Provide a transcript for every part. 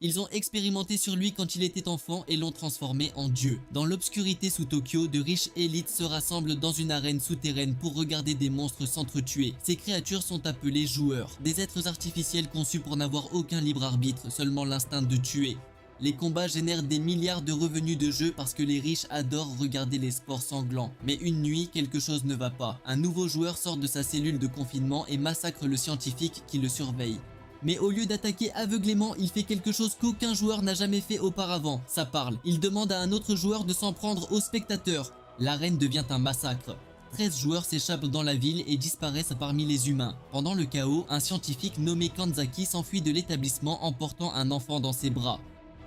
Ils ont expérimenté sur lui quand il était enfant et l'ont transformé en dieu. Dans l'obscurité sous Tokyo, de riches élites se rassemblent dans une arène souterraine pour regarder des monstres s'entretuer. Ces créatures sont appelées joueurs, des êtres artificiels conçus pour n'avoir aucun libre arbitre, seulement l'instinct de tuer. Les combats génèrent des milliards de revenus de jeu parce que les riches adorent regarder les sports sanglants. Mais une nuit, quelque chose ne va pas. Un nouveau joueur sort de sa cellule de confinement et massacre le scientifique qui le surveille. Mais au lieu d'attaquer aveuglément, il fait quelque chose qu'aucun joueur n'a jamais fait auparavant. Ça parle. Il demande à un autre joueur de s'en prendre aux spectateurs. L'arène devient un massacre. 13 joueurs s'échappent dans la ville et disparaissent parmi les humains. Pendant le chaos, un scientifique nommé Kanzaki s'enfuit de l'établissement en portant un enfant dans ses bras.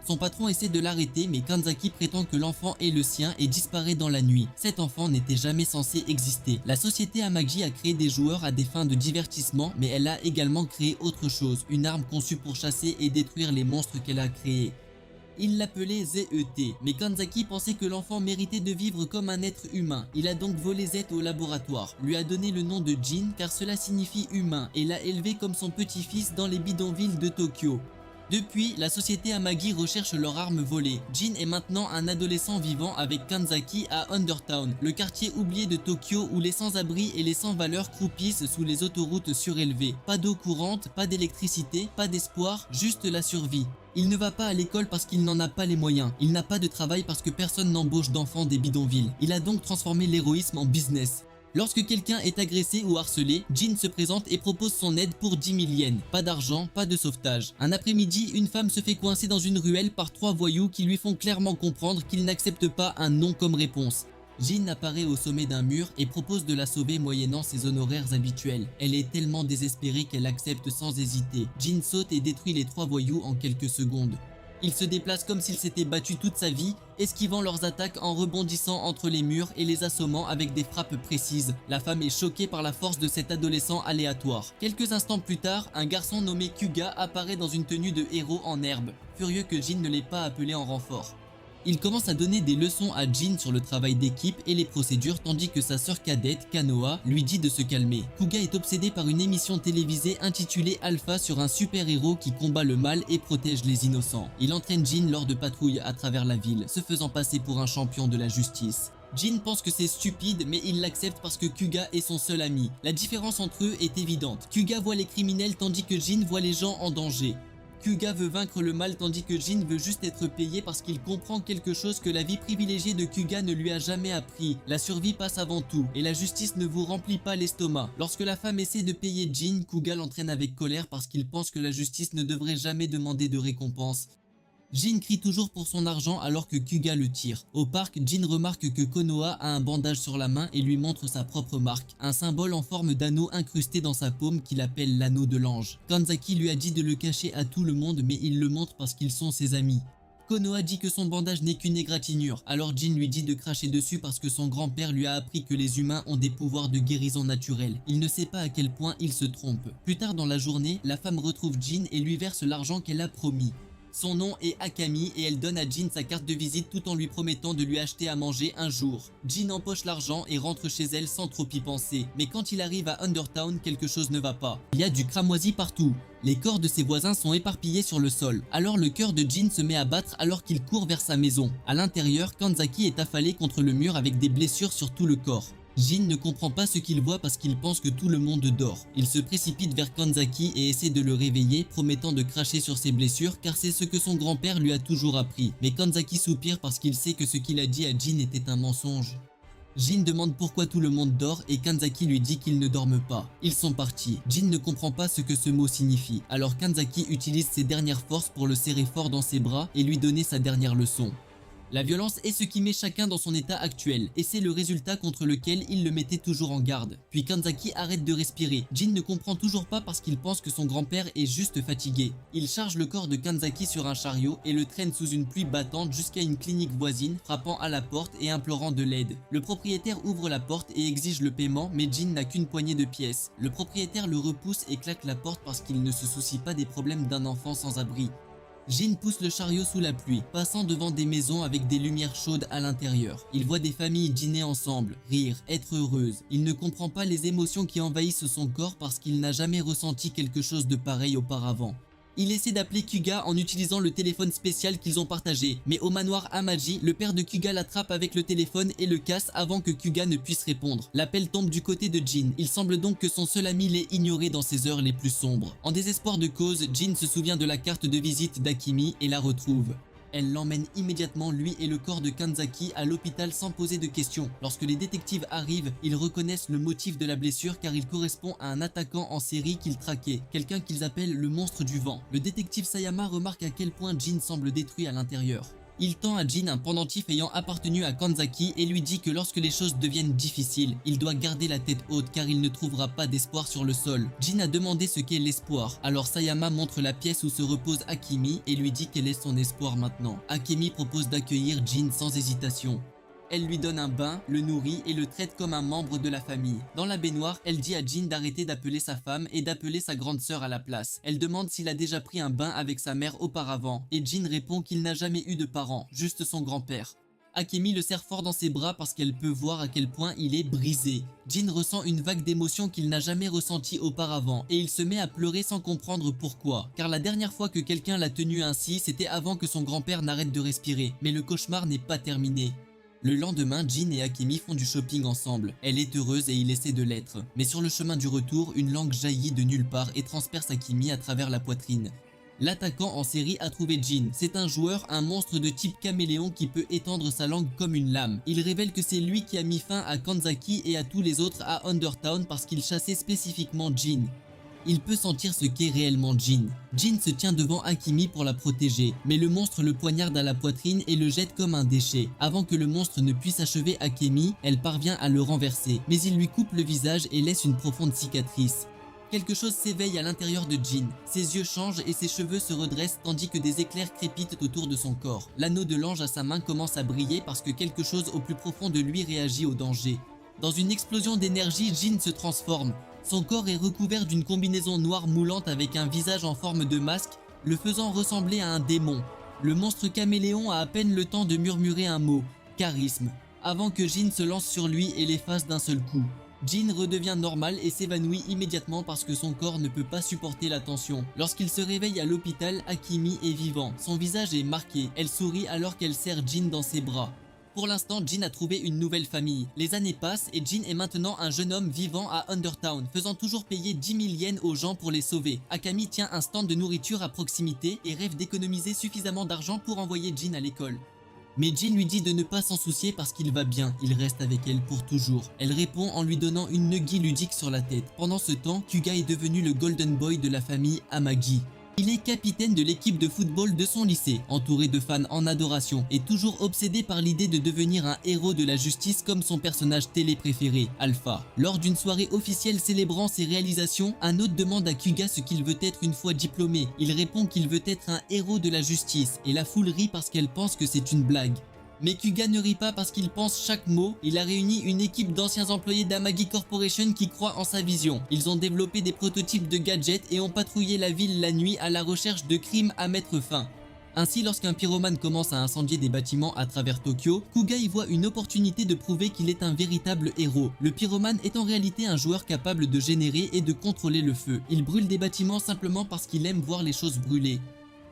Son patron essaie de l'arrêter mais Kanzaki prétend que l'enfant est le sien et disparaît dans la nuit. Cet enfant n'était jamais censé exister. La société Amagi a créé des joueurs à des fins de divertissement mais elle a également créé autre chose, une arme conçue pour chasser et détruire les monstres qu'elle a créés. Il l'appelait ZET, mais Kanzaki pensait que l'enfant méritait de vivre comme un être humain. Il a donc volé Z au laboratoire, lui a donné le nom de Jin car cela signifie humain et l'a élevé comme son petit-fils dans les bidonvilles de Tokyo. Depuis, la société Amagi recherche leur arme volée. Jin est maintenant un adolescent vivant avec Kanzaki à Undertown, le quartier oublié de Tokyo où les sans-abri et les sans-valeur croupissent sous les autoroutes surélevées. Pas d'eau courante, pas d'électricité, pas d'espoir, juste la survie. Il ne va pas à l'école parce qu'il n'en a pas les moyens. Il n'a pas de travail parce que personne n'embauche d'enfants des bidonvilles. Il a donc transformé l'héroïsme en business. Lorsque quelqu'un est agressé ou harcelé, Jin se présente et propose son aide pour 10 000 yens. Pas d'argent, pas de sauvetage. Un après-midi, une femme se fait coincer dans une ruelle par 3 voyous qui lui font clairement comprendre qu'ils n'acceptent pas un non comme réponse. Jin apparaît au sommet d'un mur et propose de la sauver moyennant ses honoraires habituels. Elle est tellement désespérée qu'elle accepte sans hésiter. Jin saute et détruit les 3 voyous en quelques secondes. Il se déplace comme s'il s'était battu toute sa vie, esquivant leurs attaques en rebondissant entre les murs et les assommant avec des frappes précises. La femme est choquée par la force de cet adolescent aléatoire. Quelques instants plus tard, un garçon nommé Kuga apparaît dans une tenue de héros en herbe, furieux que Jin ne l'ait pas appelé en renfort. Il commence à donner des leçons à Jin sur le travail d'équipe et les procédures tandis que sa sœur cadette, Kanoa, lui dit de se calmer. Kuga est obsédé par une émission télévisée intitulée Alpha sur un super-héros qui combat le mal et protège les innocents. Il entraîne Jin lors de patrouilles à travers la ville, se faisant passer pour un champion de la justice. Jin pense que c'est stupide mais il l'accepte parce que Kuga est son seul ami. La différence entre eux est évidente. Kuga voit les criminels tandis que Jin voit les gens en danger. Kuga veut vaincre le mal tandis que Jin veut juste être payé parce qu'il comprend quelque chose que la vie privilégiée de Kuga ne lui a jamais appris. La survie passe avant tout et la justice ne vous remplit pas l'estomac. Lorsque la femme essaie de payer Jin, Kuga l'entraîne avec colère parce qu'il pense que la justice ne devrait jamais demander de récompense. Jin crie toujours pour son argent alors que Kuga le tire. Au parc, Jin remarque que Konoha a un bandage sur la main et lui montre sa propre marque, un symbole en forme d'anneau incrusté dans sa paume qu'il appelle l'anneau de l'ange. Kanzaki lui a dit de le cacher à tout le monde mais il le montre parce qu'ils sont ses amis. Konoha dit que son bandage n'est qu'une égratignure, alors Jin lui dit de cracher dessus parce que son grand-père lui a appris que les humains ont des pouvoirs de guérison naturelle. Il ne sait pas à quel point il se trompe. Plus tard dans la journée, la femme retrouve Jin et lui verse l'argent qu'elle a promis. Son nom est Akami et elle donne à Jin sa carte de visite tout en lui promettant de lui acheter à manger un jour. Jin empoche l'argent et rentre chez elle sans trop y penser. Mais quand il arrive à Undertown, quelque chose ne va pas. Il y a du cramoisi partout. Les corps de ses voisins sont éparpillés sur le sol. Alors le cœur de Jin se met à battre alors qu'il court vers sa maison. À l'intérieur, Kanzaki est affalé contre le mur avec des blessures sur tout le corps. Jin ne comprend pas ce qu'il voit parce qu'il pense que tout le monde dort. Il se précipite vers Kanzaki et essaie de le réveiller, promettant de cracher sur ses blessures car c'est ce que son grand-père lui a toujours appris. Mais Kanzaki soupire parce qu'il sait que ce qu'il a dit à Jin était un mensonge. Jin demande pourquoi tout le monde dort et Kanzaki lui dit qu'ils ne dorment pas. Ils sont partis. Jin ne comprend pas ce que ce mot signifie. Alors Kanzaki utilise ses dernières forces pour le serrer fort dans ses bras et lui donner sa dernière leçon. La violence est ce qui met chacun dans son état actuel, et c'est le résultat contre lequel il le mettait toujours en garde. Puis Kanzaki arrête de respirer. Jin ne comprend toujours pas parce qu'il pense que son grand-père est juste fatigué. Il charge le corps de Kanzaki sur un chariot et le traîne sous une pluie battante jusqu'à une clinique voisine, frappant à la porte et implorant de l'aide. Le propriétaire ouvre la porte et exige le paiement, mais Jin n'a qu'une poignée de pièces. Le propriétaire le repousse et claque la porte parce qu'il ne se soucie pas des problèmes d'un enfant sans abri. Jin pousse le chariot sous la pluie, passant devant des maisons avec des lumières chaudes à l'intérieur. Il voit des familles dîner ensemble, rire, être heureuses. Il ne comprend pas les émotions qui envahissent son corps parce qu'il n'a jamais ressenti quelque chose de pareil auparavant. Il essaie d'appeler Kuga en utilisant le téléphone spécial qu'ils ont partagé, mais au manoir Amaji, le père de Kuga l'attrape avec le téléphone et le casse avant que Kuga ne puisse répondre. L'appel tombe du côté de Jin, il semble donc que son seul ami l'ait ignoré dans ses heures les plus sombres. En désespoir de cause, Jin se souvient de la carte de visite d'Akemi et la retrouve. Elle l'emmène immédiatement, lui et le corps de Kanzaki, à l'hôpital sans poser de questions. Lorsque les détectives arrivent, ils reconnaissent le motif de la blessure car il correspond à un attaquant en série qu'ils traquaient, quelqu'un qu'ils appellent le monstre du vent. Le détective Sayama remarque à quel point Jin semble détruit à l'intérieur. Il tend à Jin un pendentif ayant appartenu à Kanzaki et lui dit que lorsque les choses deviennent difficiles, il doit garder la tête haute car il ne trouvera pas d'espoir sur le sol. Jin a demandé ce qu'est l'espoir, alors Sayama montre la pièce où se repose Akemi et lui dit quel est son espoir maintenant. Akemi propose d'accueillir Jin sans hésitation. Elle lui donne un bain, le nourrit et le traite comme un membre de la famille. Dans la baignoire, elle dit à Jin d'arrêter d'appeler sa femme et d'appeler sa grande sœur à la place. Elle demande s'il a déjà pris un bain avec sa mère auparavant et Jin répond qu'il n'a jamais eu de parents, juste son grand-père. Akemi le serre fort dans ses bras parce qu'elle peut voir à quel point il est brisé. Jin ressent une vague d'émotion qu'il n'a jamais ressentie auparavant et il se met à pleurer sans comprendre pourquoi. Car la dernière fois que quelqu'un l'a tenu ainsi, c'était avant que son grand-père n'arrête de respirer. Mais le cauchemar n'est pas terminé. Le lendemain, Jin et Akemi font du shopping ensemble. Elle est heureuse et il essaie de l'être. Mais sur le chemin du retour, une langue jaillit de nulle part et transperce Akemi à travers la poitrine. L'attaquant en série a trouvé Jin. C'est un joueur, un monstre de type caméléon qui peut étendre sa langue comme une lame. Il révèle que c'est lui qui a mis fin à Kanzaki et à tous les autres à Undertown parce qu'il chassait spécifiquement Jin. Il peut sentir ce qu'est réellement Jin. Jin se tient devant Akemi pour la protéger, mais le monstre le poignarde à la poitrine et le jette comme un déchet. Avant que le monstre ne puisse achever Akemi, elle parvient à le renverser, mais il lui coupe le visage et laisse une profonde cicatrice. Quelque chose s'éveille à l'intérieur de Jin. Ses yeux changent et ses cheveux se redressent tandis que des éclairs crépitent autour de son corps. L'anneau de l'ange à sa main commence à briller parce que quelque chose au plus profond de lui réagit au danger. Dans une explosion d'énergie, Jin se transforme. Son corps est recouvert d'une combinaison noire moulante avec un visage en forme de masque, le faisant ressembler à un démon. Le monstre caméléon a à peine le temps de murmurer un mot, charisme, avant que Jin se lance sur lui et l'efface d'un seul coup. Jin redevient normal et s'évanouit immédiatement parce que son corps ne peut pas supporter la tension. Lorsqu'il se réveille à l'hôpital, Akemi est vivant. Son visage est marqué. Elle sourit alors qu'elle serre Jin dans ses bras. Pour l'instant, Jin a trouvé une nouvelle famille. Les années passent et Jin est maintenant un jeune homme vivant à Undertown, faisant toujours payer 10 000 yens aux gens pour les sauver. Akemi tient un stand de nourriture à proximité et rêve d'économiser suffisamment d'argent pour envoyer Jin à l'école. Mais Jin lui dit de ne pas s'en soucier parce qu'il va bien, il reste avec elle pour toujours. Elle répond en lui donnant une nugget ludique sur la tête. Pendant ce temps, Kuga est devenu le golden boy de la famille Amagi. Il est capitaine de l'équipe de football de son lycée, entouré de fans en adoration et toujours obsédé par l'idée de devenir un héros de la justice comme son personnage télé préféré, Alpha. Lors d'une soirée officielle célébrant ses réalisations, un hôte demande à Kuga ce qu'il veut être une fois diplômé. Il répond qu'il veut être un héros de la justice et la foule rit parce qu'elle pense que c'est une blague. Mais Kuga ne rit pas parce qu'il pense chaque mot. Il a réuni une équipe d'anciens employés d'Amagi Corporation qui croient en sa vision. Ils ont développé des prototypes de gadgets et ont patrouillé la ville la nuit à la recherche de crimes à mettre fin. Ainsi, lorsqu'un pyromane commence à incendier des bâtiments à travers Tokyo, Kuga y voit une opportunité de prouver qu'il est un véritable héros. Le pyromane est en réalité un joueur capable de générer et de contrôler le feu. Il brûle des bâtiments simplement parce qu'il aime voir les choses brûler.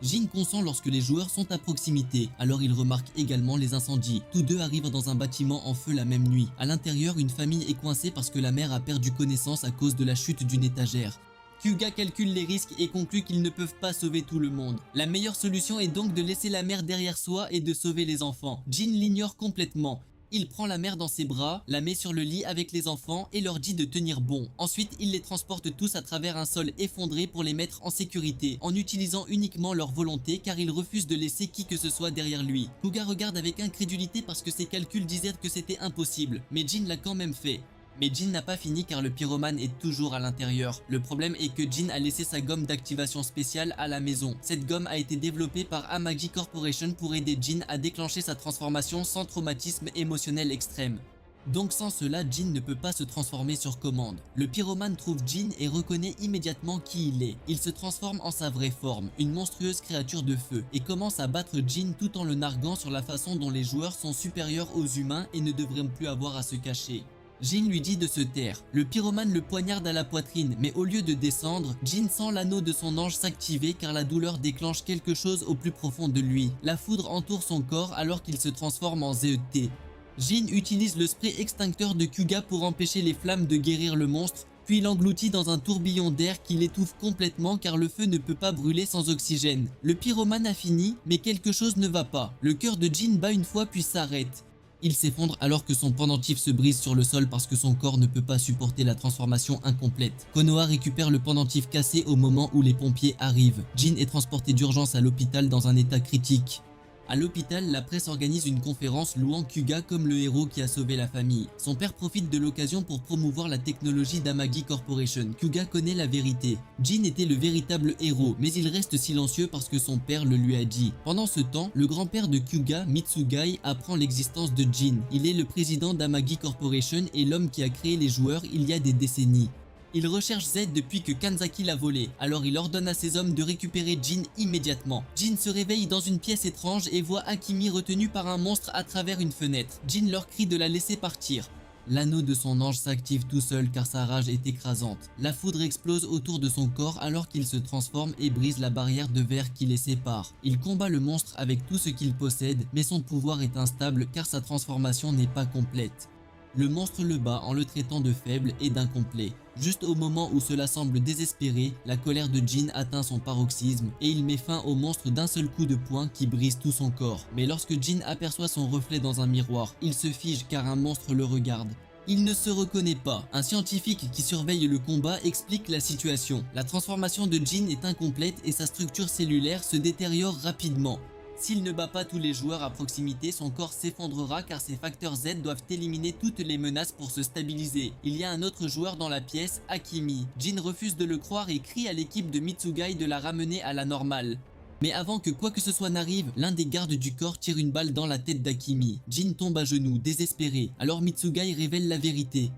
Jin consent lorsque les joueurs sont à proximité, alors il remarque également les incendies. Tous deux arrivent dans un bâtiment en feu la même nuit. À l'intérieur, une famille est coincée parce que la mère a perdu connaissance à cause de la chute d'une étagère. Kuga calcule les risques et conclut qu'ils ne peuvent pas sauver tout le monde. La meilleure solution est donc de laisser la mère derrière soi et de sauver les enfants. Jin l'ignore complètement. Il prend la mère dans ses bras, la met sur le lit avec les enfants et leur dit de tenir bon. Ensuite, il les transporte tous à travers un sol effondré pour les mettre en sécurité, en utilisant uniquement leur volonté car il refuse de laisser qui que ce soit derrière lui. Kuga regarde avec incrédulité parce que ses calculs disaient que c'était impossible, mais Jin l'a quand même fait. Mais Jin n'a pas fini car le pyromane est toujours à l'intérieur. Le problème est que Jin a laissé sa gomme d'activation spéciale à la maison. Cette gomme a été développée par Amagi Corporation pour aider Jin à déclencher sa transformation sans traumatisme émotionnel extrême. Donc sans cela, Jin ne peut pas se transformer sur commande. Le pyromane trouve Jin et reconnaît immédiatement qui il est. Il se transforme en sa vraie forme, une monstrueuse créature de feu, et commence à battre Jin tout en le narguant sur la façon dont les joueurs sont supérieurs aux humains et ne devraient plus avoir à se cacher. Jin lui dit de se taire. Le pyromane le poignarde à la poitrine, mais au lieu de descendre, Jin sent l'anneau de son ange s'activer car la douleur déclenche quelque chose au plus profond de lui. La foudre entoure son corps alors qu'il se transforme en ZET. Jin utilise le spray extincteur de Kuga pour empêcher les flammes de guérir le monstre, puis l'engloutit dans un tourbillon d'air qui l'étouffe complètement car le feu ne peut pas brûler sans oxygène. Le pyromane a fini, mais quelque chose ne va pas. Le cœur de Jin bat une fois puis s'arrête. Il s'effondre alors que son pendentif se brise sur le sol parce que son corps ne peut pas supporter la transformation incomplète. Konoha récupère le pendentif cassé au moment où les pompiers arrivent. Jin est transporté d'urgence à l'hôpital dans un état critique. À l'hôpital, la presse organise une conférence louant Kuga comme le héros qui a sauvé la famille. Son père profite de l'occasion pour promouvoir la technologie d'Amagi Corporation. Kuga connaît la vérité. Jin était le véritable héros, mais il reste silencieux parce que son père le lui a dit. Pendant ce temps, le grand-père de Kuga, Mitsugai, apprend l'existence de Jin. Il est le président d'Amagi Corporation et l'homme qui a créé les joueurs il y a des décennies. Il recherche Z depuis que Kanzaki l'a volé, alors il ordonne à ses hommes de récupérer Jin immédiatement. Jin se réveille dans une pièce étrange et voit Akimi retenu par un monstre à travers une fenêtre. Jin leur crie de la laisser partir. L'anneau de son ange s'active tout seul car sa rage est écrasante. La foudre explose autour de son corps alors qu'il se transforme et brise la barrière de verre qui les sépare. Il combat le monstre avec tout ce qu'il possède, mais son pouvoir est instable car sa transformation n'est pas complète. Le monstre le bat en le traitant de faible et d'incomplet. Juste au moment où cela semble désespéré, la colère de Jin atteint son paroxysme et il met fin au monstre d'un seul coup de poing qui brise tout son corps. Mais lorsque Jin aperçoit son reflet dans un miroir, il se fige car un monstre le regarde. Il ne se reconnaît pas. Un scientifique qui surveille le combat explique la situation. La transformation de Jin est incomplète et sa structure cellulaire se détériore rapidement. S'il ne bat pas tous les joueurs à proximité, son corps s'effondrera car ses facteurs Z doivent éliminer toutes les menaces pour se stabiliser. Il y a un autre joueur dans la pièce, Akimi. Jin refuse de le croire et crie à l'équipe de Mitsugai de la ramener à la normale. Mais avant que quoi que ce soit n'arrive, l'un des gardes du corps tire une balle dans la tête d'Akimi. Jin tombe à genoux, désespéré. Alors Mitsugai révèle la vérité.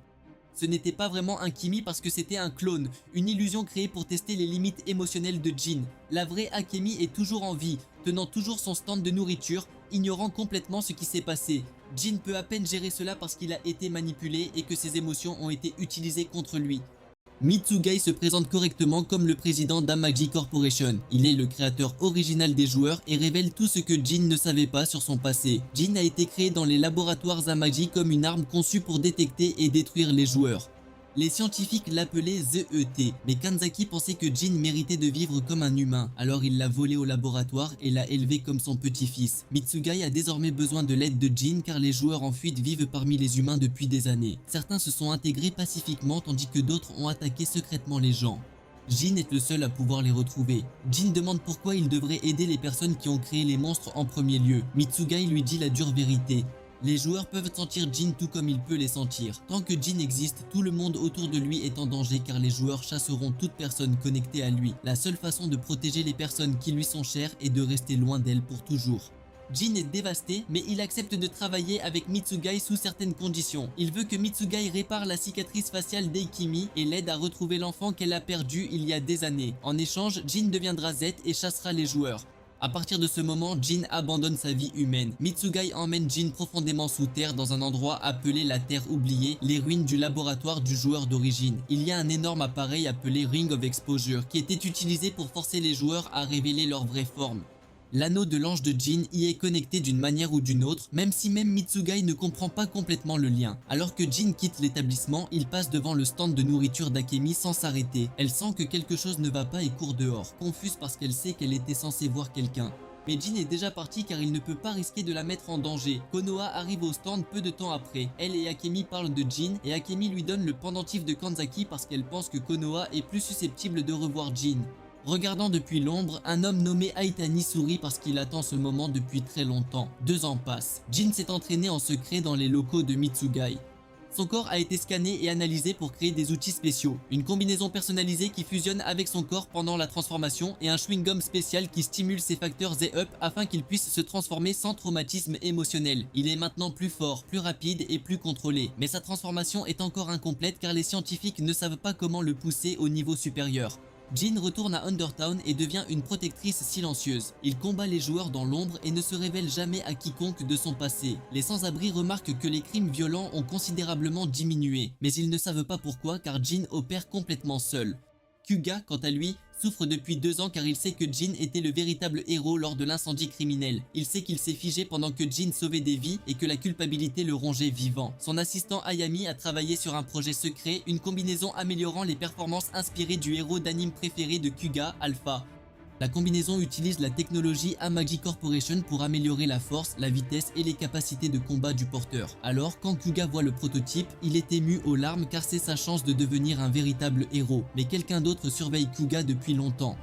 Ce n'était pas vraiment un Kimi parce que c'était un clone, une illusion créée pour tester les limites émotionnelles de Jin. La vraie Akemi est toujours en vie, tenant toujours son stand de nourriture, ignorant complètement ce qui s'est passé. Jin peut à peine gérer cela parce qu'il a été manipulé et que ses émotions ont été utilisées contre lui. Mitsugai se présente correctement comme le président d'Amagi Corporation. Il est le créateur original des joueurs et révèle tout ce que Jin ne savait pas sur son passé. Jin a été créé dans les laboratoires Amagi comme une arme conçue pour détecter et détruire les joueurs. Les scientifiques l'appelaient ZET, mais Kanzaki pensait que Jin méritait de vivre comme un humain, alors il l'a volé au laboratoire et l'a élevé comme son petit-fils. Mitsugai a désormais besoin de l'aide de Jin car les joueurs en fuite vivent parmi les humains depuis des années. Certains se sont intégrés pacifiquement tandis que d'autres ont attaqué secrètement les gens. Jin est le seul à pouvoir les retrouver. Jin demande pourquoi il devrait aider les personnes qui ont créé les monstres en premier lieu. Mitsugai lui dit la dure vérité. Les joueurs peuvent sentir Jin tout comme il peut les sentir. Tant que Jin existe, tout le monde autour de lui est en danger car les joueurs chasseront toute personne connectée à lui. La seule façon de protéger les personnes qui lui sont chères est de rester loin d'elles pour toujours. Jin est dévasté, mais il accepte de travailler avec Mitsugai sous certaines conditions. Il veut que Mitsugai répare la cicatrice faciale d'Eikimi et l'aide à retrouver l'enfant qu'elle a perdu il y a des années. En échange, Jin deviendra Z et chassera les joueurs. À partir de ce moment, Jin abandonne sa vie humaine. Mitsugai emmène Jin profondément sous terre dans un endroit appelé la Terre oubliée, les ruines du laboratoire du joueur d'origine. Il y a un énorme appareil appelé Ring of Exposure qui était utilisé pour forcer les joueurs à révéler leur vraie forme. L'anneau de l'ange de Jin y est connecté d'une manière ou d'une autre, même si même Mitsugai ne comprend pas complètement le lien. Alors que Jin quitte l'établissement, il passe devant le stand de nourriture d'Akemi sans s'arrêter. Elle sent que quelque chose ne va pas et court dehors, confuse parce qu'elle sait qu'elle était censée voir quelqu'un. Mais Jin est déjà parti car il ne peut pas risquer de la mettre en danger. Konoha arrive au stand peu de temps après. Elle et Akemi parlent de Jin et Akemi lui donne le pendentif de Kanzaki parce qu'elle pense que Konoha est plus susceptible de revoir Jin. Regardant depuis l'ombre, un homme nommé Aitani sourit parce qu'il attend ce moment depuis très longtemps. 2 ans passent. Jin s'est entraîné en secret dans les locaux de Mitsugai. Son corps a été scanné et analysé pour créer des outils spéciaux. Une combinaison personnalisée qui fusionne avec son corps pendant la transformation et un chewing-gum spécial qui stimule ses facteurs Z-Up afin qu'il puisse se transformer sans traumatisme émotionnel. Il est maintenant plus fort, plus rapide et plus contrôlé. Mais sa transformation est encore incomplète car les scientifiques ne savent pas comment le pousser au niveau supérieur. Jin retourne à Undertown et devient une protectrice silencieuse. Il combat les joueurs dans l'ombre et ne se révèle jamais à quiconque de son passé. Les sans-abri remarquent que les crimes violents ont considérablement diminué, mais ils ne savent pas pourquoi car Jin opère complètement seul. Kuga, quant à lui, souffre depuis 2 ans car il sait que Jin était le véritable héros lors de l'incendie criminel. Il sait qu'il s'est figé pendant que Jin sauvait des vies et que la culpabilité le rongeait vivant. Son assistant Ayami a travaillé sur un projet secret, une combinaison améliorant les performances inspirées du héros d'anime préféré de Kuga, Alpha. La combinaison utilise la technologie Amagi Corporation pour améliorer la force, la vitesse et les capacités de combat du porteur. Alors, quand Kuga voit le prototype, il est ému aux larmes car c'est sa chance de devenir un véritable héros. Mais quelqu'un d'autre surveille Kuga depuis longtemps.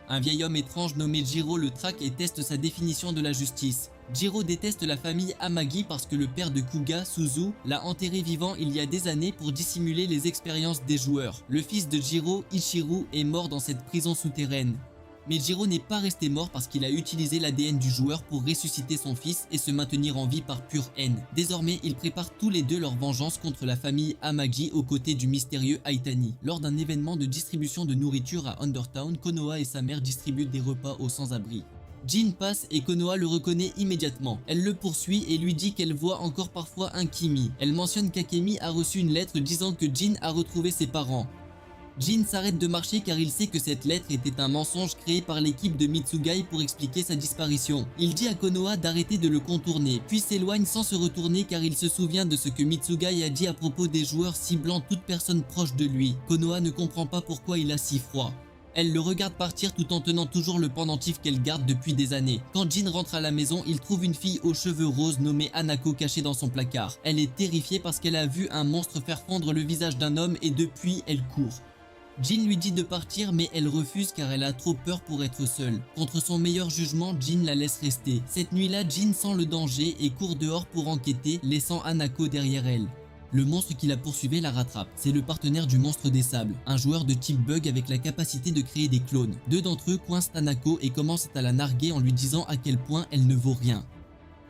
Un vieil homme étrange nommé Jiro le traque et teste sa définition de la justice. Jiro déteste la famille Amagi parce que le père de Kuga, Suzu, l'a enterré vivant il y a des années pour dissimuler les expériences des joueurs. Le fils de Jiro, Ichiru, est mort dans cette prison souterraine. Mais Jiro n'est pas resté mort parce qu'il a utilisé l'ADN du joueur pour ressusciter son fils et se maintenir en vie par pure haine. Désormais, ils préparent tous les deux leur vengeance contre la famille Amagi aux côtés du mystérieux Aitani. Lors d'un événement de distribution de nourriture à Undertown, Konoha et sa mère distribuent des repas aux sans-abri. Jin passe et Konoha le reconnaît immédiatement. Elle le poursuit et lui dit qu'elle voit encore parfois un Kimi. Elle mentionne qu'Akemi a reçu une lettre disant que Jin a retrouvé ses parents. Jin s'arrête de marcher car il sait que cette lettre était un mensonge créé par l'équipe de Mitsugai pour expliquer sa disparition. Il dit à Konoha d'arrêter de le contourner, puis s'éloigne sans se retourner car il se souvient de ce que Mitsugai a dit à propos des joueurs ciblant toute personne proche de lui. Konoha ne comprend pas pourquoi il a si froid. Elle le regarde partir tout en tenant toujours le pendentif qu'elle garde depuis des années. Quand Jin rentre à la maison, il trouve une fille aux cheveux roses nommée Hanako cachée dans son placard. Elle est terrifiée parce qu'elle a vu un monstre faire fondre le visage d'un homme et depuis elle court. Jin lui dit de partir mais elle refuse car elle a trop peur pour être seule. Contre son meilleur jugement, Jin la laisse rester. Cette nuit-là, Jin sent le danger et court dehors pour enquêter, laissant Hanako derrière elle. Le monstre qui la poursuivait la rattrape. C'est le partenaire du monstre des sables, un joueur de type bug avec la capacité de créer des clones. 2 d'entre eux coincent Hanako et commencent à la narguer en lui disant à quel point elle ne vaut rien.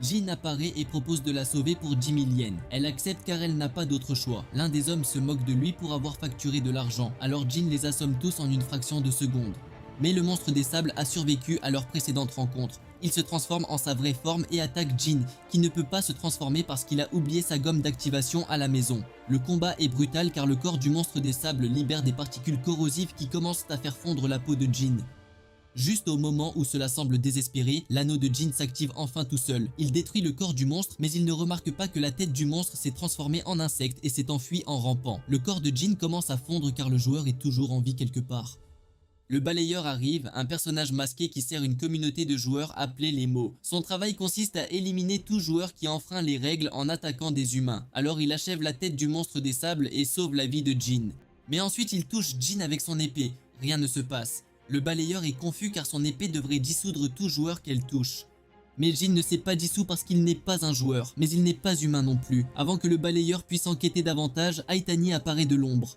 Jin apparaît et propose de la sauver pour 10 000 yens. Elle accepte car elle n'a pas d'autre choix. L'un des hommes se moque de lui pour avoir facturé de l'argent, alors Jin les assomme tous en une fraction de seconde. Mais le monstre des sables a survécu à leur précédente rencontre. Il se transforme en sa vraie forme et attaque Jin, qui ne peut pas se transformer parce qu'il a oublié sa gomme d'activation à la maison. Le combat est brutal car le corps du monstre des sables libère des particules corrosives qui commencent à faire fondre la peau de Jin. Juste au moment où cela semble désespéré, l'anneau de Jin s'active enfin tout seul. Il détruit le corps du monstre, mais il ne remarque pas que la tête du monstre s'est transformée en insecte et s'est enfuie en rampant. Le corps de Jin commence à fondre car le joueur est toujours en vie quelque part. Le balayeur arrive, un personnage masqué qui sert une communauté de joueurs appelée les mots. Son travail consiste à éliminer tout joueur qui enfreint les règles en attaquant des humains. Alors il achève la tête du monstre des sables et sauve la vie de Jin. Mais ensuite il touche Jin avec son épée. Rien ne se passe. Le balayeur est confus car son épée devrait dissoudre tout joueur qu'elle touche. Mais Jin ne s'est pas dissous parce qu'il n'est pas un joueur, mais il n'est pas humain non plus. Avant que le balayeur puisse enquêter davantage, Aitani apparaît de l'ombre.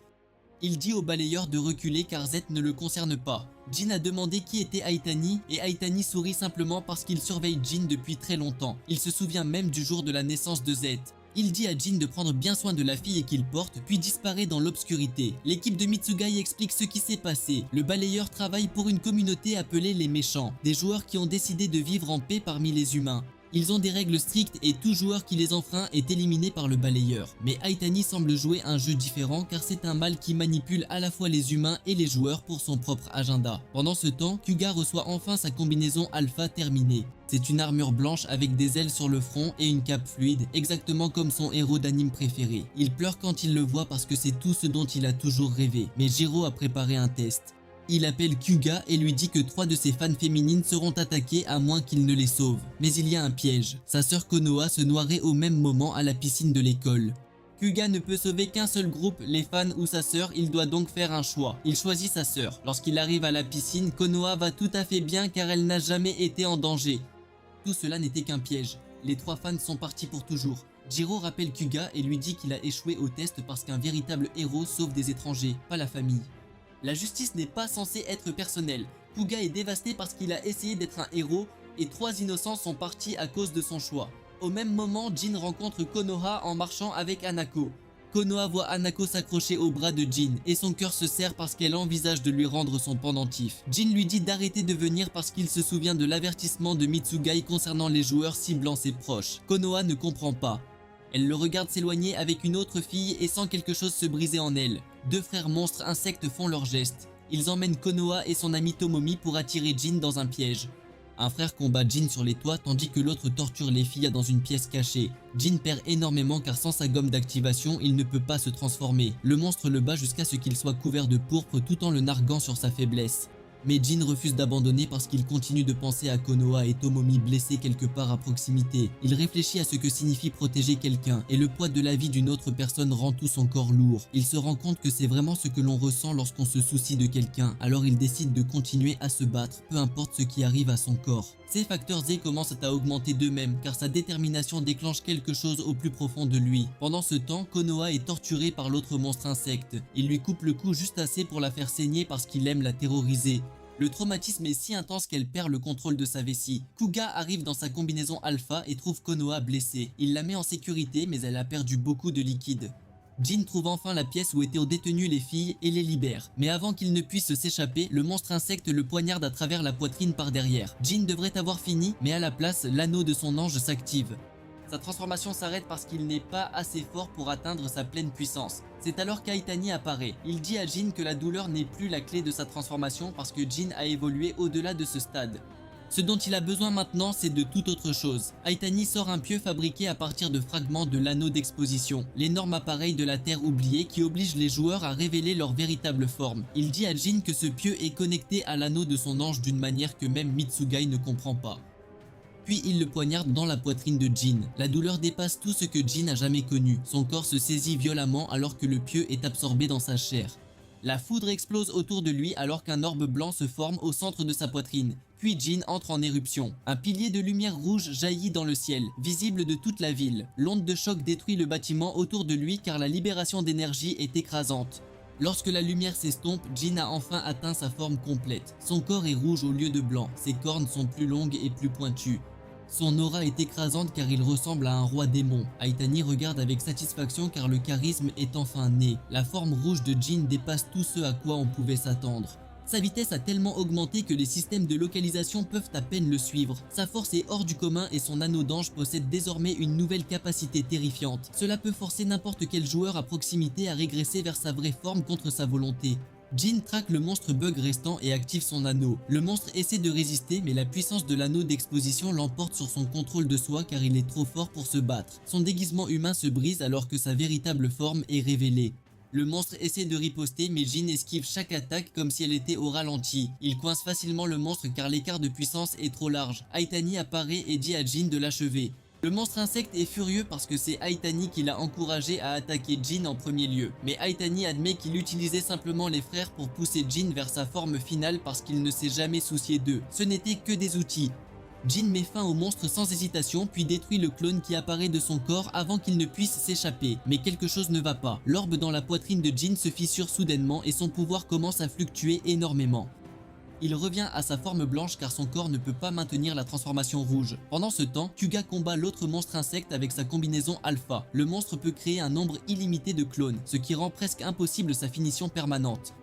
Il dit au balayeur de reculer car Z ne le concerne pas. Jin a demandé qui était Aitani et Aitani sourit simplement parce qu'il surveille Jin depuis très longtemps. Il se souvient même du jour de la naissance de Z. Il dit à Jin de prendre bien soin de la fille qu'il porte, puis disparaît dans l'obscurité. L'équipe de Mitsugai explique ce qui s'est passé. Le balayeur travaille pour une communauté appelée les méchants, des joueurs qui ont décidé de vivre en paix parmi les humains. Ils ont des règles strictes et tout joueur qui les enfreint est éliminé par le balayeur. Mais Aitani semble jouer un jeu différent car c'est un mal qui manipule à la fois les humains et les joueurs pour son propre agenda. Pendant ce temps, Kuga reçoit enfin sa combinaison alpha terminée. C'est une armure blanche avec des ailes sur le front et une cape fluide, exactement comme son héros d'anime préféré. Il pleure quand il le voit parce que c'est tout ce dont il a toujours rêvé. Mais Jiro a préparé un test. Il appelle Kuga et lui dit que 3 de ses fans féminines seront attaquées à moins qu'il ne les sauve. Mais il y a un piège. Sa sœur Konoha se noierait au même moment à la piscine de l'école. Kuga ne peut sauver qu'un seul groupe, les fans ou sa sœur, il doit donc faire un choix. Il choisit sa sœur. Lorsqu'il arrive à la piscine, Konoha va tout à fait bien car elle n'a jamais été en danger. Tout cela n'était qu'un piège. Les 3 fans sont partis pour toujours. Jiro rappelle Kuga et lui dit qu'il a échoué au test parce qu'un véritable héros sauve des étrangers, pas la famille. La justice n'est pas censée être personnelle. Kuga est dévasté parce qu'il a essayé d'être un héros et 3 innocents sont partis à cause de son choix. Au même moment, Jin rencontre Konoha en marchant avec Hanako. Konoha voit Hanako s'accrocher au bras de Jin et son cœur se serre parce qu'elle envisage de lui rendre son pendentif. Jin lui dit d'arrêter de venir parce qu'il se souvient de l'avertissement de Mitsugai concernant les joueurs ciblant ses proches. Konoha ne comprend pas. Elle le regarde s'éloigner avec une autre fille et sent quelque chose se briser en elle. Deux frères monstres insectes font leur geste. Ils emmènent Konoha et son ami Tomomi pour attirer Jin dans un piège. Un frère combat Jin sur les toits tandis que l'autre torture les filles dans une pièce cachée. Jin perd énormément car sans sa gomme d'activation, il ne peut pas se transformer. Le monstre le bat jusqu'à ce qu'il soit couvert de pourpre tout en le narguant sur sa faiblesse. Mais Jin refuse d'abandonner parce qu'il continue de penser à Konoha et Tomomi blessés quelque part à proximité. Il réfléchit à ce que signifie protéger quelqu'un et le poids de la vie d'une autre personne rend tout son corps lourd. Il se rend compte que c'est vraiment ce que l'on ressent lorsqu'on se soucie de quelqu'un, alors il décide de continuer à se battre, peu importe ce qui arrive à son corps. Ses facteurs Z commencent à augmenter d'eux-mêmes car sa détermination déclenche quelque chose au plus profond de lui. Pendant ce temps, Konoha est torturé par l'autre monstre insecte. Il lui coupe le cou juste assez pour la faire saigner parce qu'il aime la terroriser. Le traumatisme est si intense qu'elle perd le contrôle de sa vessie. Kuga arrive dans sa combinaison alpha et trouve Konoha blessée. Il la met en sécurité mais elle a perdu beaucoup de liquide. Jin trouve enfin la pièce où étaient détenues les filles et les libère. Mais avant qu'il ne puisse s'échapper, le monstre insecte le poignarde à travers la poitrine par derrière. Jin devrait avoir fini, mais à la place, l'anneau de son ange s'active. Sa transformation s'arrête parce qu'il n'est pas assez fort pour atteindre sa pleine puissance. C'est alors qu'Aitani apparaît. Il dit à Jin que la douleur n'est plus la clé de sa transformation parce que Jin a évolué au-delà de ce stade. Ce dont il a besoin maintenant, c'est de toute autre chose. Aitani sort un pieu fabriqué à partir de fragments de l'anneau d'exposition, l'énorme appareil de la Terre oubliée qui oblige les joueurs à révéler leur véritable forme. Il dit à Jin que ce pieu est connecté à l'anneau de son ange d'une manière que même Mitsugai ne comprend pas. Puis il le poignarde dans la poitrine de Jin. La douleur dépasse tout ce que Jin a jamais connu. Son corps se saisit violemment alors que le pieu est absorbé dans sa chair. La foudre explose autour de lui alors qu'un orbe blanc se forme au centre de sa poitrine. Puis Jin entre en éruption. Un pilier de lumière rouge jaillit dans le ciel, visible de toute la ville. L'onde de choc détruit le bâtiment autour de lui car la libération d'énergie est écrasante. Lorsque la lumière s'estompe, Jin a enfin atteint sa forme complète. Son corps est rouge au lieu de blanc, ses cornes sont plus longues et plus pointues. Son aura est écrasante car il ressemble à un roi démon. Aitani regarde avec satisfaction car le charisme est enfin né. La forme rouge de Jin dépasse tout ce à quoi on pouvait s'attendre. Sa vitesse a tellement augmenté que les systèmes de localisation peuvent à peine le suivre. Sa force est hors du commun et son anneau d'ange possède désormais une nouvelle capacité terrifiante. Cela peut forcer n'importe quel joueur à proximité à régresser vers sa vraie forme contre sa volonté. Jin traque le monstre bug restant et active son anneau. Le monstre essaie de résister mais la puissance de l'anneau d'exposition l'emporte sur son contrôle de soi car il est trop fort pour se battre. Son déguisement humain se brise alors que sa véritable forme est révélée. Le monstre essaie de riposter mais Jin esquive chaque attaque comme si elle était au ralenti. Il coince facilement le monstre car l'écart de puissance est trop large. Aitani apparaît et dit à Jin de l'achever. Le monstre insecte est furieux parce que c'est Aitani qui l'a encouragé à attaquer Jin en premier lieu. Mais Aitani admet qu'il utilisait simplement les frères pour pousser Jin vers sa forme finale parce qu'il ne s'est jamais soucié d'eux. Ce n'étaient que des outils. Jin met fin au monstre sans hésitation puis détruit le clone qui apparaît de son corps avant qu'il ne puisse s'échapper. Mais quelque chose ne va pas. L'orbe dans la poitrine de Jin se fissure soudainement et son pouvoir commence à fluctuer énormément. Il revient à sa forme blanche car son corps ne peut pas maintenir la transformation rouge. Pendant ce temps, Kuga combat l'autre monstre insecte avec sa combinaison alpha. Le monstre peut créer un nombre illimité de clones, ce qui rend presque impossible sa finition permanente.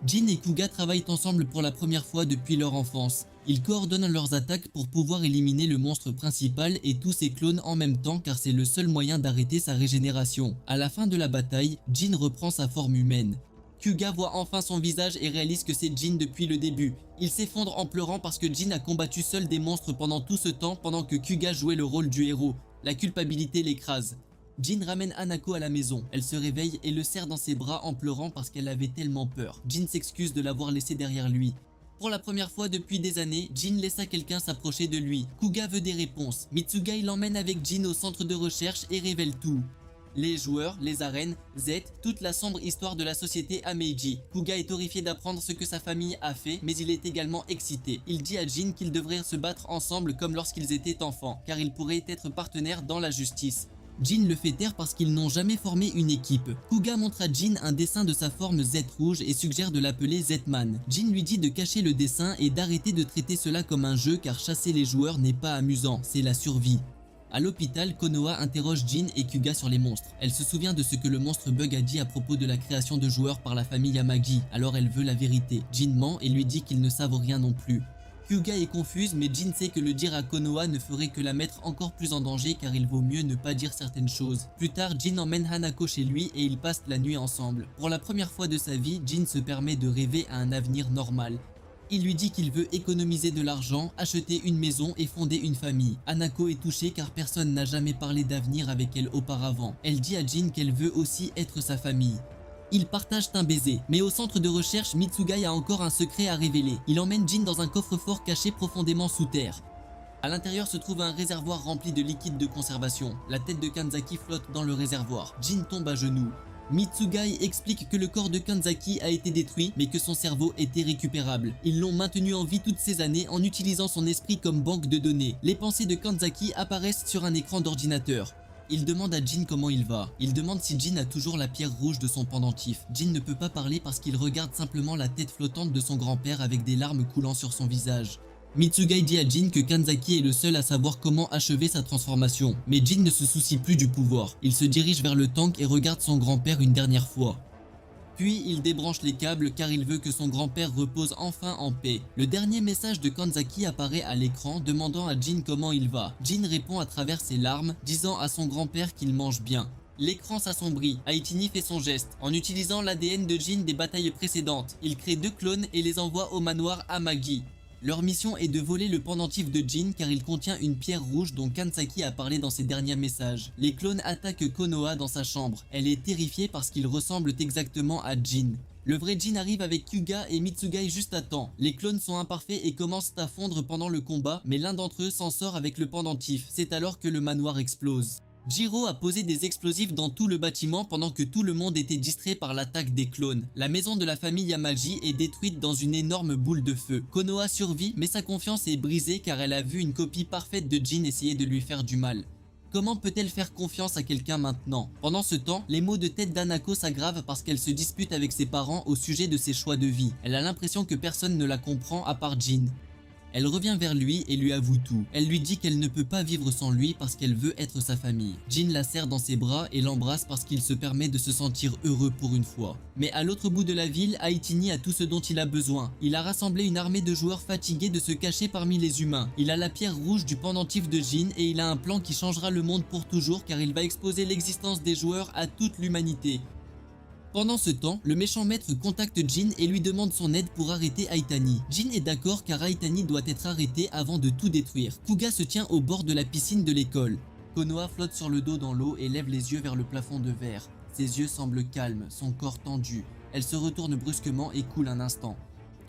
Jin et Kuga travaillent ensemble pour la première fois depuis leur enfance. Ils coordonnent leurs attaques pour pouvoir éliminer le monstre principal et tous ses clones en même temps car c'est le seul moyen d'arrêter sa régénération. À la fin de la bataille, Jin reprend sa forme humaine. Kuga voit enfin son visage et réalise que c'est Jin depuis le début. Il s'effondre en pleurant parce que Jin a combattu seul des monstres pendant tout ce temps pendant que Kuga jouait le rôle du héros. La culpabilité l'écrase. Jin ramène Hanako à la maison. Elle se réveille et le serre dans ses bras en pleurant parce qu'elle avait tellement peur. Jin s'excuse de l'avoir laissé derrière lui. Pour la première fois depuis des années, Jin laissa quelqu'un s'approcher de lui. Kuga veut des réponses. Mitsugai l'emmène avec Jin au centre de recherche et révèle tout. Les joueurs, les arènes, Z, toute la sombre histoire de la société Ameiji. Kuga est horrifié d'apprendre ce que sa famille a fait, mais il est également excité. Il dit à Jin qu'ils devraient se battre ensemble comme lorsqu'ils étaient enfants, car ils pourraient être partenaires dans la justice. Jin le fait taire parce qu'ils n'ont jamais formé une équipe. Kuga montre à Jin un dessin de sa forme Z rouge et suggère de l'appeler Z-Man. Jin lui dit de cacher le dessin et d'arrêter de traiter cela comme un jeu car chasser les joueurs n'est pas amusant, c'est la survie. À l'hôpital, Konoha interroge Jin et Kuga sur les monstres. Elle se souvient de ce que le monstre Bug a dit à propos de la création de joueurs par la famille Yamagi, alors elle veut la vérité. Jin ment et lui dit qu'ils ne savent rien non plus. Kuga est confuse, mais Jin sait que le dire à Konoha ne ferait que la mettre encore plus en danger car il vaut mieux ne pas dire certaines choses. Plus tard, Jin emmène Hanako chez lui et ils passent la nuit ensemble. Pour la première fois de sa vie, Jin se permet de rêver à un avenir normal. Il lui dit qu'il veut économiser de l'argent, acheter une maison et fonder une famille. Hanako est touchée car personne n'a jamais parlé d'avenir avec elle auparavant. Elle dit à Jin qu'elle veut aussi être sa famille. Ils partagent un baiser, mais au centre de recherche, Mitsugai a encore un secret à révéler. Il emmène Jin dans un coffre-fort caché profondément sous terre. À l'intérieur se trouve un réservoir rempli de liquide de conservation. La tête de Kanzaki flotte dans le réservoir. Jin tombe à genoux. Mitsugai explique que le corps de Kanzaki a été détruit, mais que son cerveau était récupérable. Ils l'ont maintenu en vie toutes ces années en utilisant son esprit comme banque de données. Les pensées de Kanzaki apparaissent sur un écran d'ordinateur. Il demande à Jin comment il va. Il demande si Jin a toujours la pierre rouge de son pendentif. Jin ne peut pas parler parce qu'il regarde simplement la tête flottante de son grand-père avec des larmes coulant sur son visage. Mitsugai dit à Jin que Kanzaki est le seul à savoir comment achever sa transformation. Mais Jin ne se soucie plus du pouvoir. Il se dirige vers le tank et regarde son grand-père une dernière fois. Puis il débranche les câbles car il veut que son grand-père repose enfin en paix. Le dernier message de Kanzaki apparaît à l'écran demandant à Jin comment il va. Jin répond à travers ses larmes, disant à son grand-père qu'il mange bien. L'écran s'assombrit. Haitini fait son geste. En utilisant l'ADN de Jin des batailles précédentes, il crée 2 clones et les envoie au manoir Amagi. Leur mission est de voler le pendentif de Jin car il contient une pierre rouge dont Kanzaki a parlé dans ses derniers messages. Les clones attaquent Konoha dans sa chambre. Elle est terrifiée parce qu'ils ressemblent exactement à Jin. Le vrai Jin arrive avec Kuga et Mitsugai juste à temps. Les clones sont imparfaits et commencent à fondre pendant le combat, mais l'un d'entre eux s'en sort avec le pendentif. C'est alors que le manoir explose. Jiro a posé des explosifs dans tout le bâtiment pendant que tout le monde était distrait par l'attaque des clones. La maison de la famille Yamagi est détruite dans une énorme boule de feu. Konoha survit, mais sa confiance est brisée car elle a vu une copie parfaite de Jin essayer de lui faire du mal. Comment peut-elle faire confiance à quelqu'un maintenant? Pendant ce temps, les maux de tête d'Hanako s'aggravent parce qu'elle se dispute avec ses parents au sujet de ses choix de vie. Elle a l'impression que personne ne la comprend à part Jin. Elle revient vers lui et lui avoue tout. Elle lui dit qu'elle ne peut pas vivre sans lui parce qu'elle veut être sa famille. Jin la serre dans ses bras et l'embrasse parce qu'il se permet de se sentir heureux pour une fois. Mais à l'autre bout de la ville, Haitini a tout ce dont il a besoin. Il a rassemblé une armée de joueurs fatigués de se cacher parmi les humains. Il a la pierre rouge du pendentif de Jin et il a un plan qui changera le monde pour toujours car il va exposer l'existence des joueurs à toute l'humanité. Pendant ce temps, le méchant maître contacte Jin et lui demande son aide pour arrêter Haitani. Jin est d'accord car Haitani doit être arrêté avant de tout détruire. Kuga se tient au bord de la piscine de l'école. Konoha flotte sur le dos dans l'eau et lève les yeux vers le plafond de verre. Ses yeux semblent calmes, son corps tendu. Elle se retourne brusquement et coule un instant.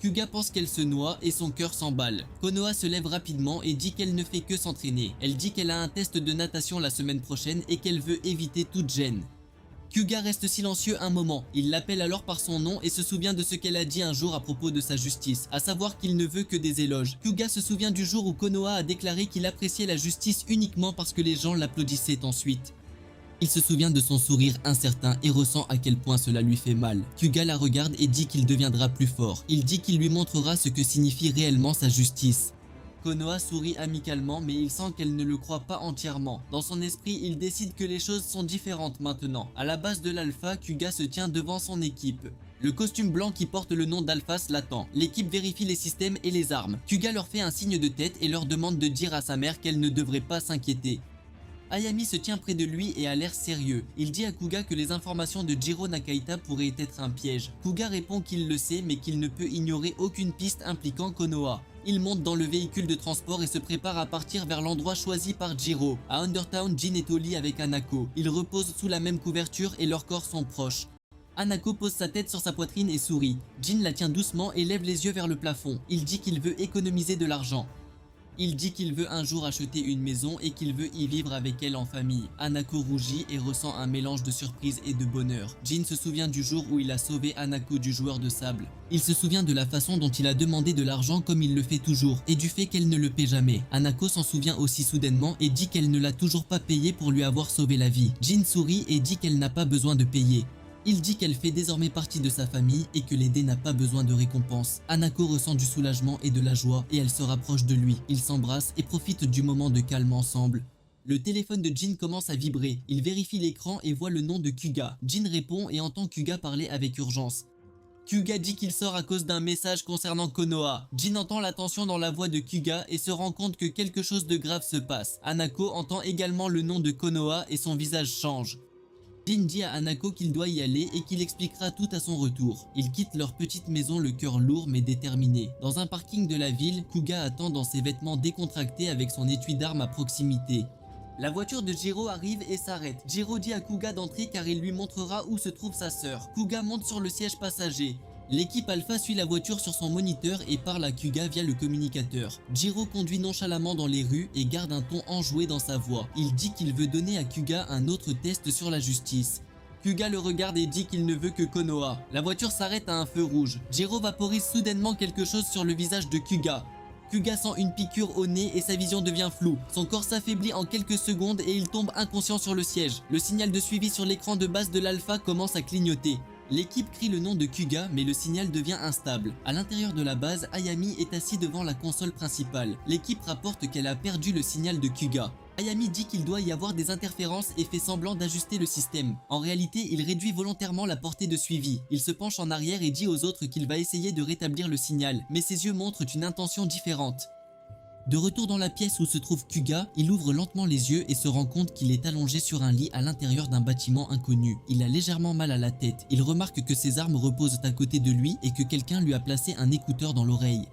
Kuga pense qu'elle se noie et son cœur s'emballe. Konoha se lève rapidement et dit qu'elle ne fait que s'entraîner. Elle dit qu'elle a un test de natation la semaine prochaine et qu'elle veut éviter toute gêne. Kuga reste silencieux un moment, il l'appelle alors par son nom et se souvient de ce qu'elle a dit un jour à propos de sa justice, à savoir qu'il ne veut que des éloges. Kuga se souvient du jour où Konoha a déclaré qu'il appréciait la justice uniquement parce que les gens l'applaudissaient ensuite. Il se souvient de son sourire incertain et ressent à quel point cela lui fait mal. Kuga la regarde et dit qu'il deviendra plus fort. Il dit qu'il lui montrera ce que signifie réellement sa justice. Konoha sourit amicalement mais il sent qu'elle ne le croit pas entièrement. Dans son esprit, il décide que les choses sont différentes maintenant. À la base de l'Alpha, Kuga se tient devant son équipe. Le costume blanc qui porte le nom d'Alphas l'attend. L'équipe vérifie les systèmes et les armes. Kuga leur fait un signe de tête et leur demande de dire à sa mère qu'elle ne devrait pas s'inquiéter. Ayami se tient près de lui et a l'air sérieux. Il dit à Kuga que les informations de Jiro Nakaita pourraient être un piège. Kuga répond qu'il le sait mais qu'il ne peut ignorer aucune piste impliquant Konoha. Il monte dans le véhicule de transport et se prépare à partir vers l'endroit choisi par Jiro. À Undertown, Jin est au lit avec Hanako. Ils reposent sous la même couverture et leurs corps sont proches. Hanako pose sa tête sur sa poitrine et sourit. Jin la tient doucement et lève les yeux vers le plafond. Il dit qu'il veut économiser de l'argent. Il dit qu'il veut un jour acheter une maison et qu'il veut y vivre avec elle en famille. Hanako rougit et ressent un mélange de surprise et de bonheur. Jin se souvient du jour où il a sauvé Hanako du joueur de sable. Il se souvient de la façon dont il a demandé de l'argent comme il le fait toujours et du fait qu'elle ne le paie jamais. Hanako s'en souvient aussi soudainement et dit qu'elle ne l'a toujours pas payé pour lui avoir sauvé la vie. Jin sourit et dit qu'elle n'a pas besoin de payer. Il dit qu'elle fait désormais partie de sa famille et que l'aider n'a pas besoin de récompense. Hanako ressent du soulagement et de la joie et elle se rapproche de lui. Ils s'embrassent et profitent du moment de calme ensemble. Le téléphone de Jin commence à vibrer. Il vérifie l'écran et voit le nom de Kuga. Jin répond et entend Kuga parler avec urgence. Kuga dit qu'il sort à cause d'un message concernant Konoha. Jin entend la tension dans la voix de Kuga et se rend compte que quelque chose de grave se passe. Hanako entend également le nom de Konoha et son visage change. Jin dit à Hanako qu'il doit y aller et qu'il expliquera tout à son retour. Ils quittent leur petite maison le cœur lourd mais déterminé. Dans un parking de la ville, Kuga attend dans ses vêtements décontractés avec son étui d'armes à proximité. La voiture de Jiro arrive et s'arrête. Jiro dit à Kuga d'entrer car il lui montrera où se trouve sa sœur. Kuga monte sur le siège passager. L'équipe Alpha suit la voiture sur son moniteur et parle à Kuga via le communicateur. Jiro conduit nonchalamment dans les rues et garde un ton enjoué dans sa voix. Il dit qu'il veut donner à Kuga un autre test sur la justice. Kuga le regarde et dit qu'il ne veut que Konoha. La voiture s'arrête à un feu rouge. Jiro vaporise soudainement quelque chose sur le visage de Kuga. Kuga sent une piqûre au nez et sa vision devient floue. Son corps s'affaiblit en quelques secondes et il tombe inconscient sur le siège. Le signal de suivi sur l'écran de base de l'Alpha commence à clignoter. L'équipe crie le nom de Kuga mais le signal devient instable. À l'intérieur de la base, Ayami est assis devant la console principale. L'équipe rapporte qu'elle a perdu le signal de Kuga. Ayami dit qu'il doit y avoir des interférences et fait semblant d'ajuster le système. En réalité, il réduit volontairement la portée de suivi. Il se penche en arrière et dit aux autres qu'il va essayer de rétablir le signal, mais ses yeux montrent une intention différente. De retour dans la pièce où se trouve Kuga, il ouvre lentement les yeux et se rend compte qu'il est allongé sur un lit à l'intérieur d'un bâtiment inconnu. Il a légèrement mal à la tête. Il remarque que ses armes reposent à côté de lui et que quelqu'un lui a placé un écouteur dans l'oreille.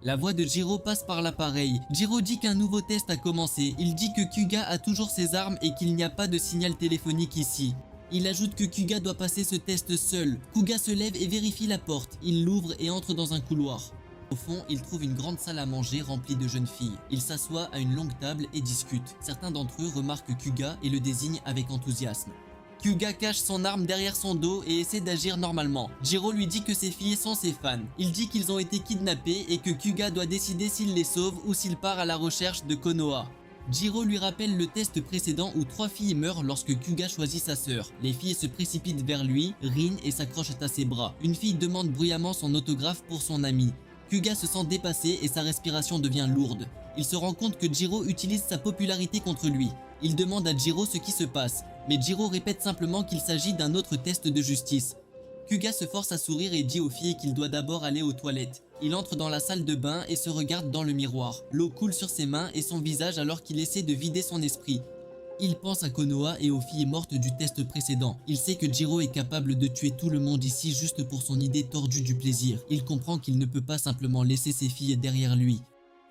La voix de Jiro passe par l'appareil. Jiro dit qu'un nouveau test a commencé. Il dit que Kuga a toujours ses armes et qu'il n'y a pas de signal téléphonique ici. Il ajoute que Kuga doit passer ce test seul. Kuga se lève et vérifie la porte. Il l'ouvre et entre dans un couloir. Au fond, il trouve une grande salle à manger remplie de jeunes filles. Il s'assoit à une longue table et discute. Certains d'entre eux remarquent Kuga et le désignent avec enthousiasme. Kuga cache son arme derrière son dos et essaie d'agir normalement. Jiro lui dit que ses filles sont ses fans. Il dit qu'ils ont été kidnappés et que Kuga doit décider s'il les sauve ou s'il part à la recherche de Konoha. Jiro lui rappelle le test précédent où 3 filles meurent lorsque Kuga choisit sa sœur. Les filles se précipitent vers lui, rient et s'accrochent à ses bras. Une fille demande bruyamment son autographe pour son ami. Kuga se sent dépassé et sa respiration devient lourde. Il se rend compte que Jiro utilise sa popularité contre lui. Il demande à Jiro ce qui se passe, mais Jiro répète simplement qu'il s'agit d'un autre test de justice. Kuga se force à sourire et dit aux filles qu'il doit d'abord aller aux toilettes. Il entre dans la salle de bain et se regarde dans le miroir. L'eau coule sur ses mains et son visage alors qu'il essaie de vider son esprit. Il pense à Konoha et aux filles mortes du test précédent. Il sait que Jiro est capable de tuer tout le monde ici juste pour son idée tordue du plaisir. Il comprend qu'il ne peut pas simplement laisser ses filles derrière lui.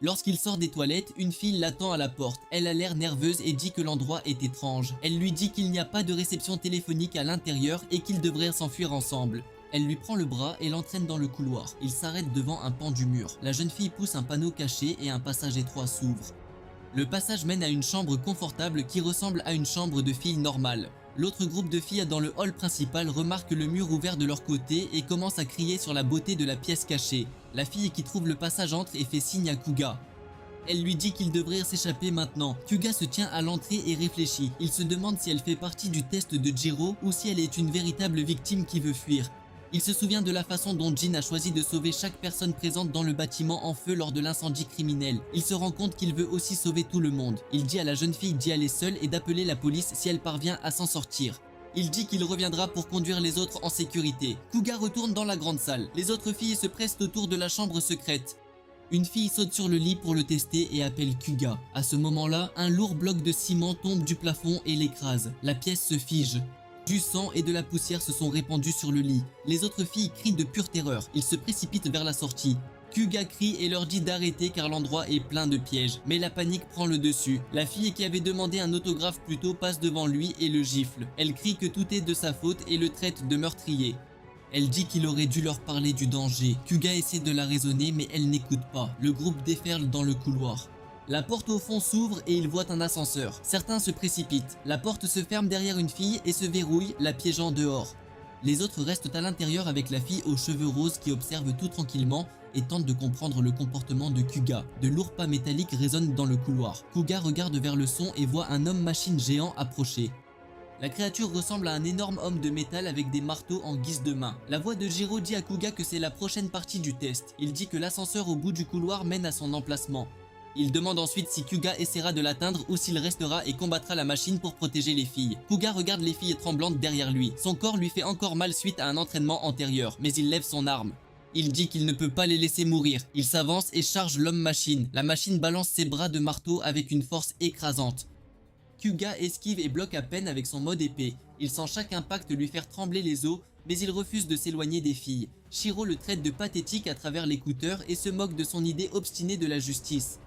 Lorsqu'il sort des toilettes, une fille l'attend à la porte. Elle a l'air nerveuse et dit que l'endroit est étrange. Elle lui dit qu'il n'y a pas de réception téléphonique à l'intérieur et qu'ils devraient s'enfuir ensemble. Elle lui prend le bras et l'entraîne dans le couloir. Il s'arrête devant un pan du mur. La jeune fille pousse un panneau caché et un passage étroit s'ouvre. Le passage mène à une chambre confortable qui ressemble à une chambre de filles normale. L'autre groupe de filles dans le hall principal remarque le mur ouvert de leur côté et commence à crier sur la beauté de la pièce cachée. La fille qui trouve le passage entre et fait signe à Kuga. Elle lui dit qu'il devrait s'échapper maintenant. Kuga se tient à l'entrée et réfléchit. Il se demande si elle fait partie du test de Jiro ou si elle est une véritable victime qui veut fuir. Il se souvient de la façon dont Jin a choisi de sauver chaque personne présente dans le bâtiment en feu lors de l'incendie criminel. Il se rend compte qu'il veut aussi sauver tout le monde. Il dit à la jeune fille d'y aller seule et d'appeler la police si elle parvient à s'en sortir. Il dit qu'il reviendra pour conduire les autres en sécurité. Kuga retourne dans la grande salle. Les autres filles se pressent autour de la chambre secrète. Une fille saute sur le lit pour le tester et appelle Kuga. À ce moment-là, un lourd bloc de ciment tombe du plafond et l'écrase. La pièce se fige. Du sang et de la poussière se sont répandus sur le lit. Les autres filles crient de pure terreur. Ils se précipitent vers la sortie. Kuga crie et leur dit d'arrêter car l'endroit est plein de pièges. Mais la panique prend le dessus. La fille qui avait demandé un autographe plus tôt passe devant lui et le gifle. Elle crie que tout est de sa faute et le traite de meurtrier. Elle dit qu'il aurait dû leur parler du danger. Kuga essaie de la raisonner mais elle n'écoute pas. Le groupe déferle dans le couloir. La porte au fond s'ouvre et ils voient un ascenseur. Certains se précipitent. La porte se ferme derrière une fille et se verrouille, la piégeant dehors. Les autres restent à l'intérieur avec la fille aux cheveux roses qui observe tout tranquillement et tente de comprendre le comportement de Kuga. De lourds pas métalliques résonnent dans le couloir. Kuga regarde vers le son et voit un homme-machine géant approcher. La créature ressemble à un énorme homme de métal avec des marteaux en guise de main. La voix de Jiro dit à Kuga que c'est la prochaine partie du test. Il dit que l'ascenseur au bout du couloir mène à son emplacement. Il demande ensuite si Kuga essaiera de l'atteindre ou s'il restera et combattra la machine pour protéger les filles. Kuga regarde les filles tremblantes derrière lui. Son corps lui fait encore mal suite à un entraînement antérieur, mais il lève son arme. Il dit qu'il ne peut pas les laisser mourir. Il s'avance et charge l'homme-machine. La machine balance ses bras de marteau avec une force écrasante. Kuga esquive et bloque à peine avec son mode épée. Il sent chaque impact lui faire trembler les os, mais il refuse de s'éloigner des filles. Shiro le traite de pathétique à travers l'écouteur et se moque de son idée obstinée de la justice.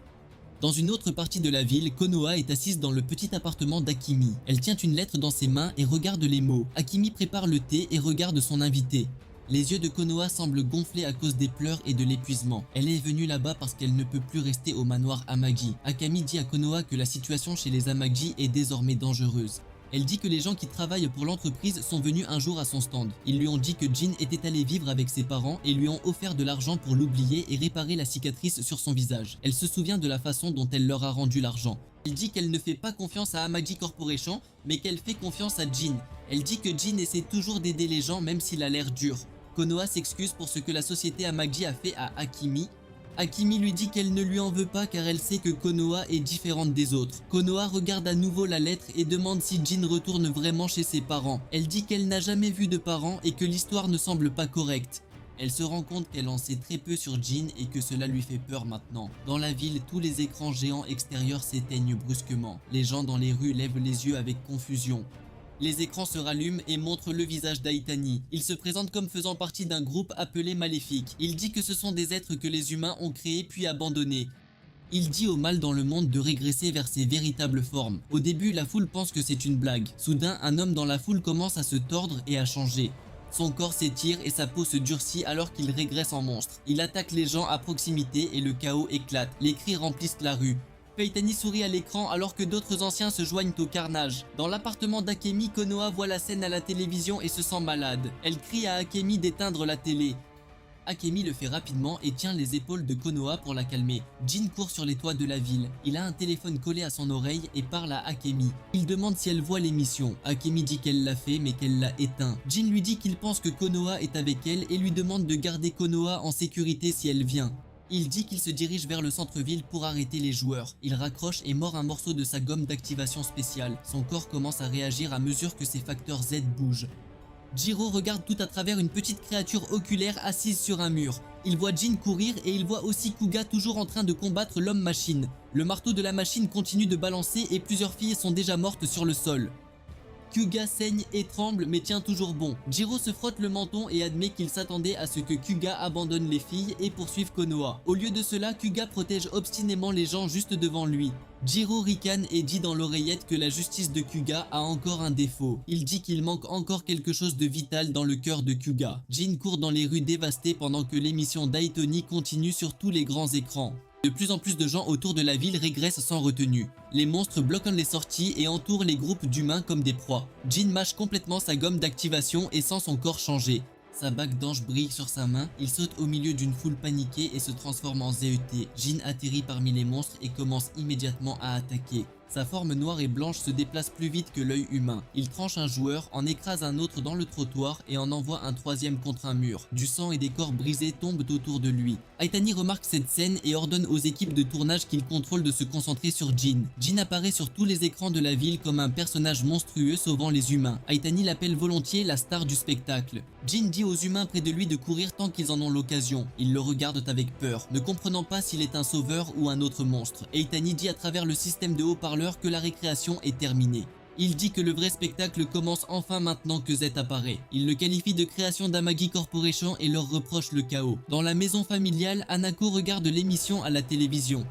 Dans une autre partie de la ville, Konoha est assise dans le petit appartement d'Akimi. Elle tient une lettre dans ses mains et regarde les mots. Akimi prépare le thé et regarde son invité. Les yeux de Konoha semblent gonflés à cause des pleurs et de l'épuisement. Elle est venue là-bas parce qu'elle ne peut plus rester au manoir Amagi. Akami dit à Konoha que la situation chez les Amagi est désormais dangereuse. Elle dit que les gens qui travaillent pour l'entreprise sont venus un jour à son stand. Ils lui ont dit que Jin était allé vivre avec ses parents et lui ont offert de l'argent pour l'oublier et réparer la cicatrice sur son visage. Elle se souvient de la façon dont elle leur a rendu l'argent. Elle dit qu'elle ne fait pas confiance à Amagi Corporation, mais qu'elle fait confiance à Jin. Elle dit que Jin essaie toujours d'aider les gens même s'il a l'air dur. Konoha s'excuse pour ce que la société Amagi a fait à Akimi. Akimi lui dit qu'elle ne lui en veut pas car elle sait que Konoha est différente des autres. Konoha regarde à nouveau la lettre et demande si Jin retourne vraiment chez ses parents. Elle dit qu'elle n'a jamais vu de parents et que l'histoire ne semble pas correcte. Elle se rend compte qu'elle en sait très peu sur Jin et que cela lui fait peur maintenant. Dans la ville, tous les écrans géants extérieurs s'éteignent brusquement. Les gens dans les rues lèvent les yeux avec confusion. Les écrans se rallument et montrent le visage d'Aitani. Il se présente comme faisant partie d'un groupe appelé Maléfique. Il dit que ce sont des êtres que les humains ont créés puis abandonnés. Il dit au mal dans le monde de régresser vers ses véritables formes. Au début, la foule pense que c'est une blague. Soudain, un homme dans la foule commence à se tordre et à changer. Son corps s'étire et sa peau se durcit alors qu'il régresse en monstre. Il attaque les gens à proximité et le chaos éclate. Les cris remplissent la rue. Aitani sourit à l'écran alors que d'autres anciens se joignent au carnage. Dans l'appartement d'Akemi, Konoha voit la scène à la télévision et se sent malade. Elle crie à Akemi d'éteindre la télé. Akemi le fait rapidement et tient les épaules de Konoha pour la calmer. Jin court sur les toits de la ville. Il a un téléphone collé à son oreille et parle à Akemi. Il demande si elle voit l'émission. Akemi dit qu'elle l'a fait mais qu'elle l'a éteint. Jin lui dit qu'il pense que Konoha est avec elle et lui demande de garder Konoha en sécurité si elle vient. Il dit qu'il se dirige vers le centre-ville pour arrêter les joueurs. Il raccroche et mord un morceau de sa gomme d'activation spéciale. Son corps commence à réagir à mesure que ses facteurs Z bougent. Jiro regarde tout à travers une petite créature oculaire assise sur un mur. Il voit Jin courir et il voit aussi Kuga toujours en train de combattre l'homme-machine. Le marteau de la machine continue de balancer et plusieurs filles sont déjà mortes sur le sol. Kuga saigne et tremble mais tient toujours bon. Jiro se frotte le menton et admet qu'il s'attendait à ce que Kuga abandonne les filles et poursuive Konoha. Au lieu de cela, Kuga protège obstinément les gens juste devant lui. Jiro ricane et dit dans l'oreillette que la justice de Kuga a encore un défaut. Il dit qu'il manque encore quelque chose de vital dans le cœur de Kuga. Jin court dans les rues dévastées pendant que l'émission d'Aitoni continue sur tous les grands écrans. De plus en plus de gens autour de la ville régressent sans retenue. Les monstres bloquent les sorties et entourent les groupes d'humains comme des proies. Jin mâche complètement sa gomme d'activation et sent son corps changer. Sa bague d'ange brille sur sa main, il saute au milieu d'une foule paniquée et se transforme en ZET. Jin atterrit parmi les monstres et commence immédiatement à attaquer. Sa forme noire et blanche se déplace plus vite que l'œil humain. Il tranche un joueur, en écrase un autre dans le trottoir et en envoie un troisième contre un mur. Du sang et des corps brisés tombent autour de lui. Aitani remarque cette scène et ordonne aux équipes de tournage qu'il contrôle de se concentrer sur Jin. Jin apparaît sur tous les écrans de la ville comme un personnage monstrueux sauvant les humains. Aitani l'appelle volontiers la star du spectacle. Jin dit aux humains près de lui de courir tant qu'ils en ont l'occasion. Ils le regardent avec peur, ne comprenant pas s'il est un sauveur ou un autre monstre. Aitani dit à travers le système de haut-parleurs que la récréation est terminée. Il dit que le vrai spectacle commence enfin maintenant que Z apparaît. Il le qualifie de création d'Amagi Corporation et leur reproche le chaos. Dans la maison familiale, Hanako regarde l'émission à la télévision.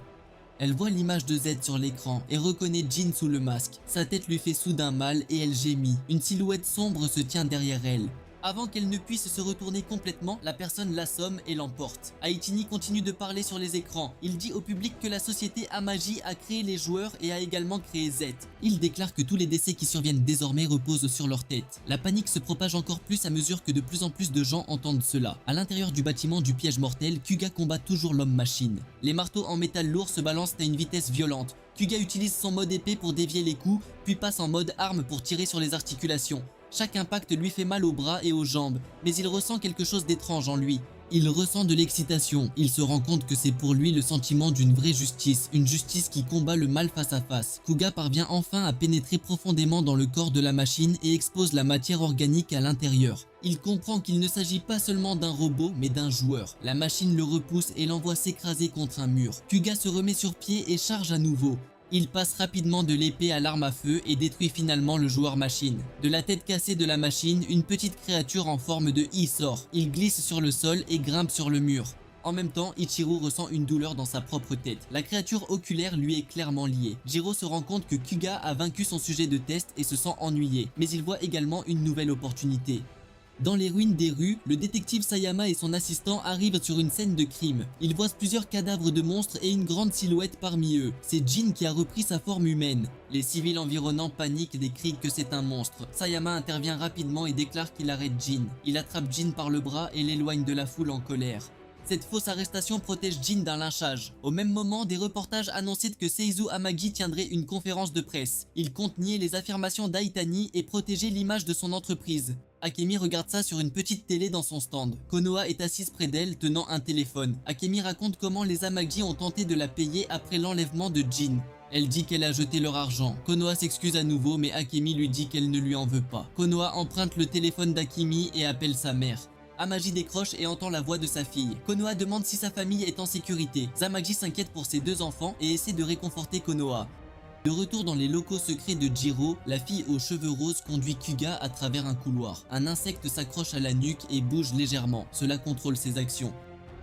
Elle voit l'image de Z sur l'écran et reconnaît Jin sous le masque. Sa tête lui fait soudain mal et elle gémit. Une silhouette sombre se tient derrière elle. Avant qu'elle ne puisse se retourner complètement, la personne l'assomme et l'emporte. Aitini continue de parler sur les écrans. Il dit au public que la société Amagi a créé les joueurs et a également créé Z. Il déclare que tous les décès qui surviennent désormais reposent sur leur tête. La panique se propage encore plus à mesure que de plus en plus de gens entendent cela. À l'intérieur du bâtiment du piège mortel, Kuga combat toujours l'homme-machine. Les marteaux en métal lourd se balancent à une vitesse violente. Kuga utilise son mode épée pour dévier les coups, puis passe en mode arme pour tirer sur les articulations. Chaque impact lui fait mal aux bras et aux jambes, mais il ressent quelque chose d'étrange en lui. Il ressent de l'excitation, il se rend compte que c'est pour lui le sentiment d'une vraie justice, une justice qui combat le mal face à face. Kuga parvient enfin à pénétrer profondément dans le corps de la machine et expose la matière organique à l'intérieur. Il comprend qu'il ne s'agit pas seulement d'un robot mais d'un joueur. La machine le repousse et l'envoie s'écraser contre un mur. Kuga se remet sur pied et charge à nouveau. Il passe rapidement de l'épée à l'arme à feu et détruit finalement le joueur machine. De la tête cassée de la machine, une petite créature en forme de I sort. Il glisse sur le sol et grimpe sur le mur. En même temps, Ichiro ressent une douleur dans sa propre tête. La créature oculaire lui est clairement liée. Jiro se rend compte que Kuga a vaincu son sujet de test et se sent ennuyé, mais il voit également une nouvelle opportunité. Dans les ruines des rues, le détective Sayama et son assistant arrivent sur une scène de crime. Ils voient plusieurs cadavres de monstres et une grande silhouette parmi eux. C'est Jin qui a repris sa forme humaine. Les civils environnants paniquent et crient que c'est un monstre. Sayama intervient rapidement et déclare qu'il arrête Jin. Il attrape Jin par le bras et l'éloigne de la foule en colère. Cette fausse arrestation protège Jin d'un lynchage. Au même moment, des reportages annonçaient que Seizu Amagi tiendrait une conférence de presse. Il compte nier les affirmations d'Aitani et protéger l'image de son entreprise. Akemi regarde ça sur une petite télé dans son stand. Konoha est assise près d'elle, tenant un téléphone. Akemi raconte comment les Amagi ont tenté de la payer après l'enlèvement de Jin. Elle dit qu'elle a jeté leur argent. Konoha s'excuse à nouveau, mais Akemi lui dit qu'elle ne lui en veut pas. Konoha emprunte le téléphone d'Akemi et appelle sa mère. Amagi décroche et entend la voix de sa fille. Konoha demande si sa famille est en sécurité. Zamagi s'inquiète pour ses deux enfants et essaie de réconforter Konoha. De retour dans les locaux secrets de Jiro, la fille aux cheveux roses conduit Kuga à travers un couloir. Un insecte s'accroche à la nuque et bouge légèrement. Cela contrôle ses actions.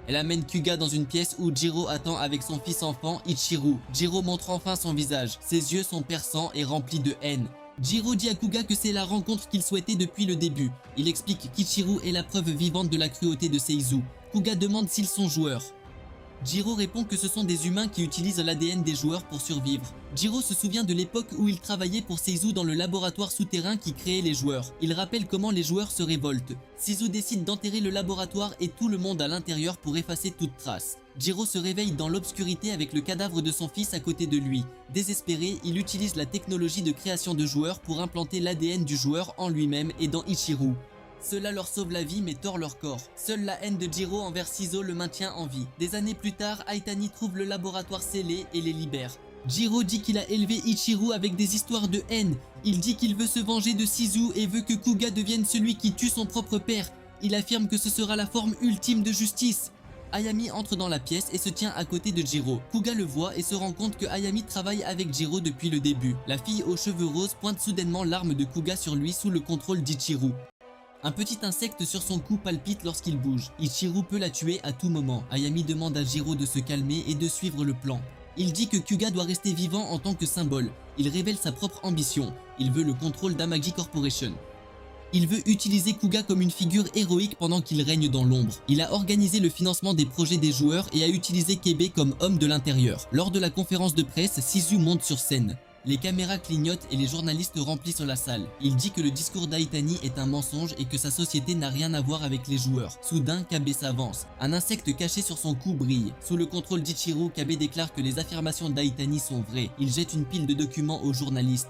Elle amène Kuga dans une pièce où Jiro attend avec son fils enfant Ichiru. Jiro montre enfin son visage. Ses yeux sont perçants et remplis de haine. Jiro dit à Kuga que c'est la rencontre qu'il souhaitait depuis le début. Il explique qu'Ichiru est la preuve vivante de la cruauté de Seizu. Kuga demande s'ils sont joueurs. Jiro répond que ce sont des humains qui utilisent l'ADN des joueurs pour survivre. Jiro se souvient de l'époque où il travaillait pour Seizu dans le laboratoire souterrain qui créait les joueurs. Il rappelle comment les joueurs se révoltent. Seizu décide d'enterrer le laboratoire et tout le monde à l'intérieur pour effacer toute trace. Jiro se réveille dans l'obscurité avec le cadavre de son fils à côté de lui. Désespéré, il utilise la technologie de création de joueurs pour implanter l'ADN du joueur en lui-même et dans Ichiru. Cela leur sauve la vie mais tord leur corps. Seule la haine de Jiro envers Shizo le maintient en vie. Des années plus tard, Aitani trouve le laboratoire scellé et les libère. Jiro dit qu'il a élevé Ichiru avec des histoires de haine. Il dit qu'il veut se venger de Shizu et veut que Kuga devienne celui qui tue son propre père. Il affirme que ce sera la forme ultime de justice. Ayami entre dans la pièce et se tient à côté de Jiro. Kuga le voit et se rend compte que Ayami travaille avec Jiro depuis le début. La fille aux cheveux roses pointe soudainement l'arme de Kuga sur lui sous le contrôle d'Ichiru. Un petit insecte sur son cou palpite lorsqu'il bouge. Ichiru peut la tuer à tout moment. Ayami demande à Jiro de se calmer et de suivre le plan. Il dit que Kuga doit rester vivant en tant que symbole. Il révèle sa propre ambition. Il veut le contrôle d'Amagi Corporation. Il veut utiliser Kuga comme une figure héroïque pendant qu'il règne dans l'ombre. Il a organisé le financement des projets des joueurs et a utilisé Kebe comme homme de l'intérieur. Lors de la conférence de presse, Shizu monte sur scène. Les caméras clignotent et les journalistes remplissent la salle. Il dit que le discours d'Aitani est un mensonge et que sa société n'a rien à voir avec les joueurs. Soudain, Kabe s'avance. Un insecte caché sur son cou brille. Sous le contrôle d'Ichiru, Kabe déclare que les affirmations d'Aitani sont vraies. Il jette une pile de documents aux journalistes.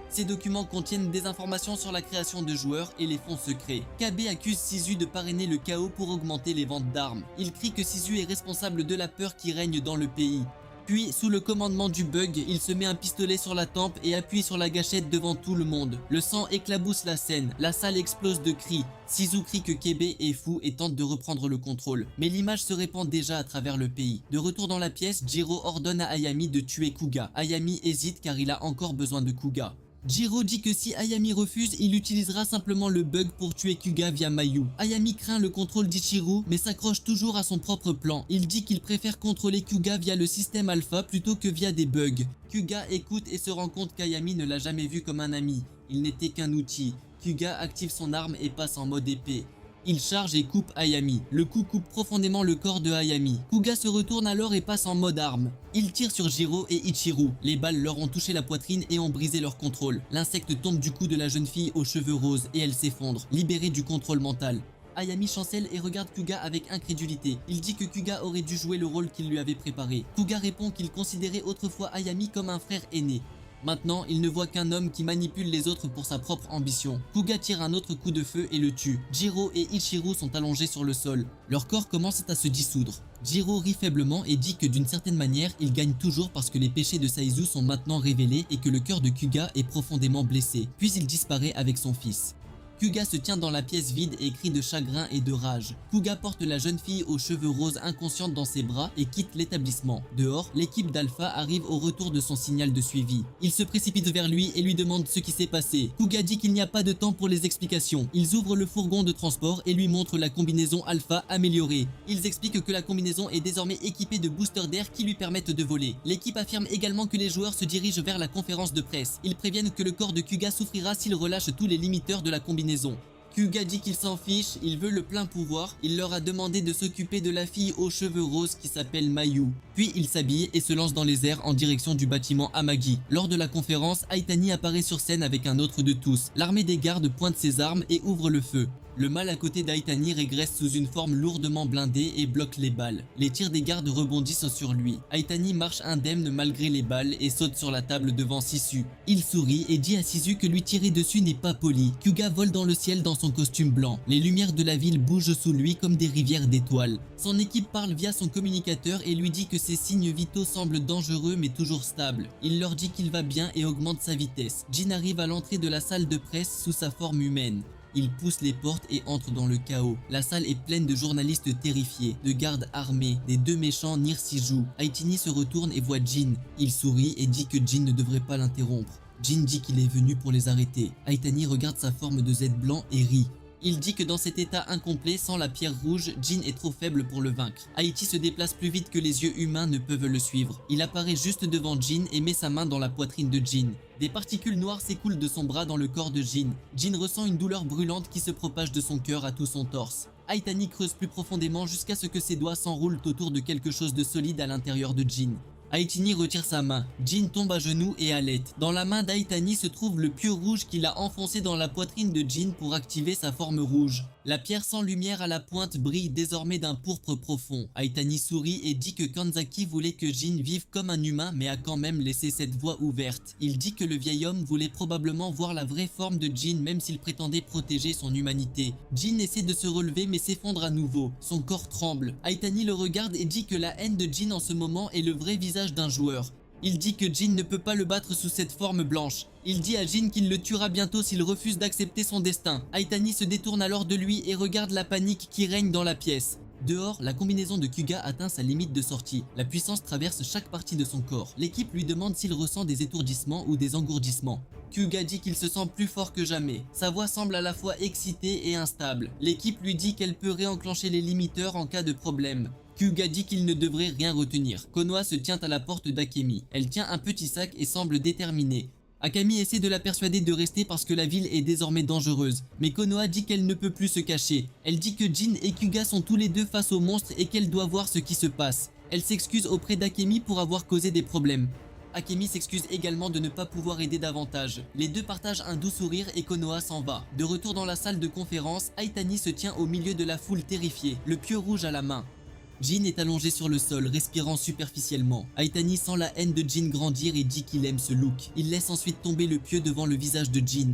Ces documents contiennent des informations sur la création de joueurs et les fonds secrets. Kabe accuse Shizu de parrainer le chaos pour augmenter les ventes d'armes. Il crie que Shizu est responsable de la peur qui règne dans le pays. Puis, sous le commandement du bug, il se met un pistolet sur la tempe et appuie sur la gâchette devant tout le monde. Le sang éclabousse la scène, la salle explose de cris. Shizu crie que Kebe est fou et tente de reprendre le contrôle. Mais l'image se répand déjà à travers le pays. De retour dans la pièce, Jiro ordonne à Ayami de tuer Kuga. Ayami hésite car il a encore besoin de Kuga. Jiro dit que si Ayami refuse, il utilisera simplement le bug pour tuer Kuga via Mayu. Ayami craint le contrôle d'Ichiru, mais s'accroche toujours à son propre plan. Il dit qu'il préfère contrôler Kuga via le système alpha plutôt que via des bugs. Kuga écoute et se rend compte qu'Ayami ne l'a jamais vu comme un ami. Il n'était qu'un outil. Kuga active son arme et passe en mode épée. Il charge et coupe Ayami. Le coup coupe profondément le corps de Ayami. Kuga se retourne alors et passe en mode arme. Il tire sur Jiro et Ichiru. Les balles leur ont touché la poitrine et ont brisé leur contrôle. L'insecte tombe du cou de la jeune fille aux cheveux roses et elle s'effondre, libérée du contrôle mental. Ayami chancelle et regarde Kuga avec incrédulité. Il dit que Kuga aurait dû jouer le rôle qu'il lui avait préparé. Kuga répond qu'il considérait autrefois Ayami comme un frère aîné. Maintenant, il ne voit qu'un homme qui manipule les autres pour sa propre ambition. Kuga tire un autre coup de feu et le tue. Jiro et Ichiru sont allongés sur le sol. Leur corps commence à se dissoudre. Jiro rit faiblement et dit que d'une certaine manière, il gagne toujours parce que les péchés de Saizu sont maintenant révélés et que le cœur de Kuga est profondément blessé. Puis il disparaît avec son fils. Kuga se tient dans la pièce vide et crie de chagrin et de rage. Kuga porte la jeune fille aux cheveux roses inconsciente dans ses bras et quitte l'établissement. Dehors, l'équipe d'Alpha arrive au retour de son signal de suivi. Il se précipite vers lui et lui demande ce qui s'est passé. Kuga dit qu'il n'y a pas de temps pour les explications. Ils ouvrent le fourgon de transport et lui montrent la combinaison Alpha améliorée. Ils expliquent que la combinaison est désormais équipée de boosters d'air qui lui permettent de voler. L'équipe affirme également que les joueurs se dirigent vers la conférence de presse. Ils préviennent que le corps de Kuga souffrira s'il relâche tous les limiteurs de la combinaison. Kuga dit qu'il s'en fiche, il veut le plein pouvoir, il leur a demandé de s'occuper de la fille aux cheveux roses qui s'appelle Mayu. Puis il s'habille et se lance dans les airs en direction du bâtiment Amagi. Lors de la conférence, Aitani apparaît sur scène avec un autre de tous. L'armée des gardes pointe ses armes et ouvre le feu. Le mâle à côté d'Aitani régresse sous une forme lourdement blindée et bloque les balles. Les tirs des gardes rebondissent sur lui. Aitani marche indemne malgré les balles et saute sur la table devant Sisu. Il sourit et dit à Sisu que lui tirer dessus n'est pas poli. Kuga vole dans le ciel dans son costume blanc. Les lumières de la ville bougent sous lui comme des rivières d'étoiles. Son équipe parle via son communicateur et lui dit que ses signes vitaux semblent dangereux mais toujours stables. Il leur dit qu'il va bien et augmente sa vitesse. Jin arrive à l'entrée de la salle de presse sous sa forme humaine. Il pousse les portes et entre dans le chaos. La salle est pleine de journalistes terrifiés, de gardes armés, des deux méchants Nirsiju. Aitani se retourne et voit Jin. Il sourit et dit que Jin ne devrait pas l'interrompre. Jin dit qu'il est venu pour les arrêter. Aitani regarde sa forme de Z blanc et rit. Il dit que dans cet état incomplet, sans la pierre rouge, Jin est trop faible pour le vaincre. Haïti se déplace plus vite que les yeux humains ne peuvent le suivre. Il apparaît juste devant Jin et met sa main dans la poitrine de Jin. Des particules noires s'écoulent de son bras dans le corps de Jin. Jin ressent une douleur brûlante qui se propage de son cœur à tout son torse. Aitani creuse plus profondément jusqu'à ce que ses doigts s'enroulent autour de quelque chose de solide à l'intérieur de Jin. Aitani retire sa main. Jin tombe à genoux et halète. Dans la main d'Aitani se trouve le pieu rouge qu'il a enfoncé dans la poitrine de Jin pour activer sa forme rouge. La pierre sans lumière à la pointe brille désormais d'un pourpre profond. Aitani sourit et dit que Kanzaki voulait que Jin vive comme un humain mais a quand même laissé cette voie ouverte. Il dit que le vieil homme voulait probablement voir la vraie forme de Jin même s'il prétendait protéger son humanité. Jin essaie de se relever mais s'effondre à nouveau. Son corps tremble. Aitani le regarde et dit que la haine de Jin en ce moment est le vrai visage d'un joueur. Il dit que Jin ne peut pas le battre sous cette forme blanche. Il dit à Jin qu'il le tuera bientôt s'il refuse d'accepter son destin. Aitani se détourne alors de lui et regarde la panique qui règne dans la pièce. Dehors, la combinaison de Kuga atteint sa limite de sortie. La puissance traverse chaque partie de son corps. L'équipe lui demande s'il ressent des étourdissements ou des engourdissements. Kuga dit qu'il se sent plus fort que jamais. Sa voix semble à la fois excitée et instable. L'équipe lui dit qu'elle peut réenclencher les limiteurs en cas de problème. Kuga dit qu'il ne devrait rien retenir. Konoha se tient à la porte d'Akemi. Elle tient un petit sac et semble déterminée. Akemi essaie de la persuader de rester parce que la ville est désormais dangereuse. Mais Konoha dit qu'elle ne peut plus se cacher. Elle dit que Jin et Kuga sont tous les deux face au monstre et qu'elle doit voir ce qui se passe. Elle s'excuse auprès d'Akemi pour avoir causé des problèmes. Akemi s'excuse également de ne pas pouvoir aider davantage. Les deux partagent un doux sourire et Konoha s'en va. De retour dans la salle de conférence, Aitani se tient au milieu de la foule terrifiée, le pieu rouge à la main. Jin est allongé sur le sol, respirant superficiellement. Aitani sent la haine de Jin grandir et dit qu'il aime ce look. Il laisse ensuite tomber le pieu devant le visage de Jin.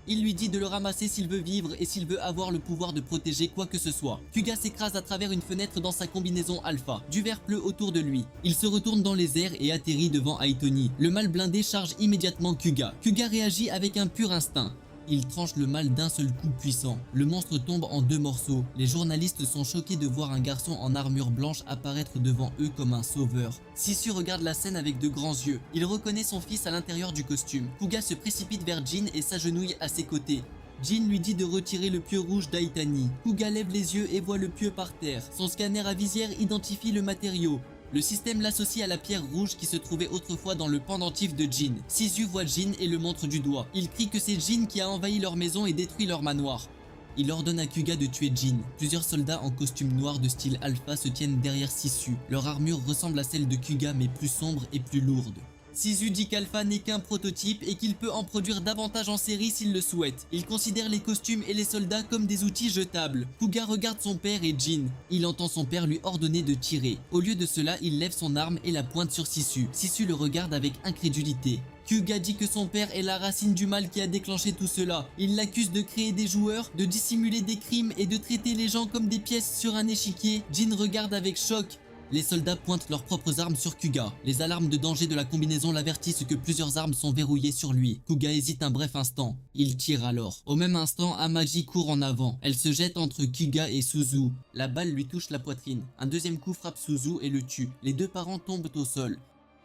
Il lui dit de le ramasser s'il veut vivre et s'il veut avoir le pouvoir de protéger quoi que ce soit. Kuga s'écrase à travers une fenêtre dans sa combinaison alpha. Du verre pleut autour de lui. Il se retourne dans les airs et atterrit devant Aitani. Le mâle blindé charge immédiatement Kuga. Kuga réagit avec un pur instinct. Il tranche le mâle d'un seul coup puissant. Le monstre tombe en 2 morceaux. Les journalistes sont choqués de voir un garçon en armure blanche apparaître devant eux comme un sauveur. Sisu regarde la scène avec de grands yeux. Il reconnaît son fils à l'intérieur du costume. Kuga se précipite vers Jin et s'agenouille à ses côtés. Jin lui dit de retirer le pieu rouge d'Aitani. Kuga lève les yeux et voit le pieu par terre. Son scanner à visière identifie le matériau. Le système l'associe à la pierre rouge qui se trouvait autrefois dans le pendentif de Jin. Sisu voit Jin et le montre du doigt. Il crie que c'est Jin qui a envahi leur maison et détruit leur manoir. Il ordonne à Kuga de tuer Jin. Plusieurs soldats en costume noir de style alpha se tiennent derrière Sisu. Leur armure ressemble à celle de Kuga mais plus sombre et plus lourde. Sisu dit qu'Alpha n'est qu'un prototype et qu'il peut en produire davantage en série s'il le souhaite. Il considère les costumes et les soldats comme des outils jetables. Kuga regarde son père et Jin. Il entend son père lui ordonner de tirer. Au lieu de cela, il lève son arme et la pointe sur Sisu. Sisu le regarde avec incrédulité. Kuga dit que son père est la racine du mal qui a déclenché tout cela. Il l'accuse de créer des joueurs, de dissimuler des crimes et de traiter les gens comme des pièces sur un échiquier. Jin regarde avec choc. Les soldats pointent leurs propres armes sur Kuga. Les alarmes de danger de la combinaison l'avertissent que plusieurs armes sont verrouillées sur lui. Kuga hésite un bref instant. Il tire alors. Au même instant, Hamaji court en avant. Elle se jette entre Kuga et Suzu. La balle lui touche la poitrine. Un deuxième coup frappe Suzu et le tue. Les deux parents tombent au sol.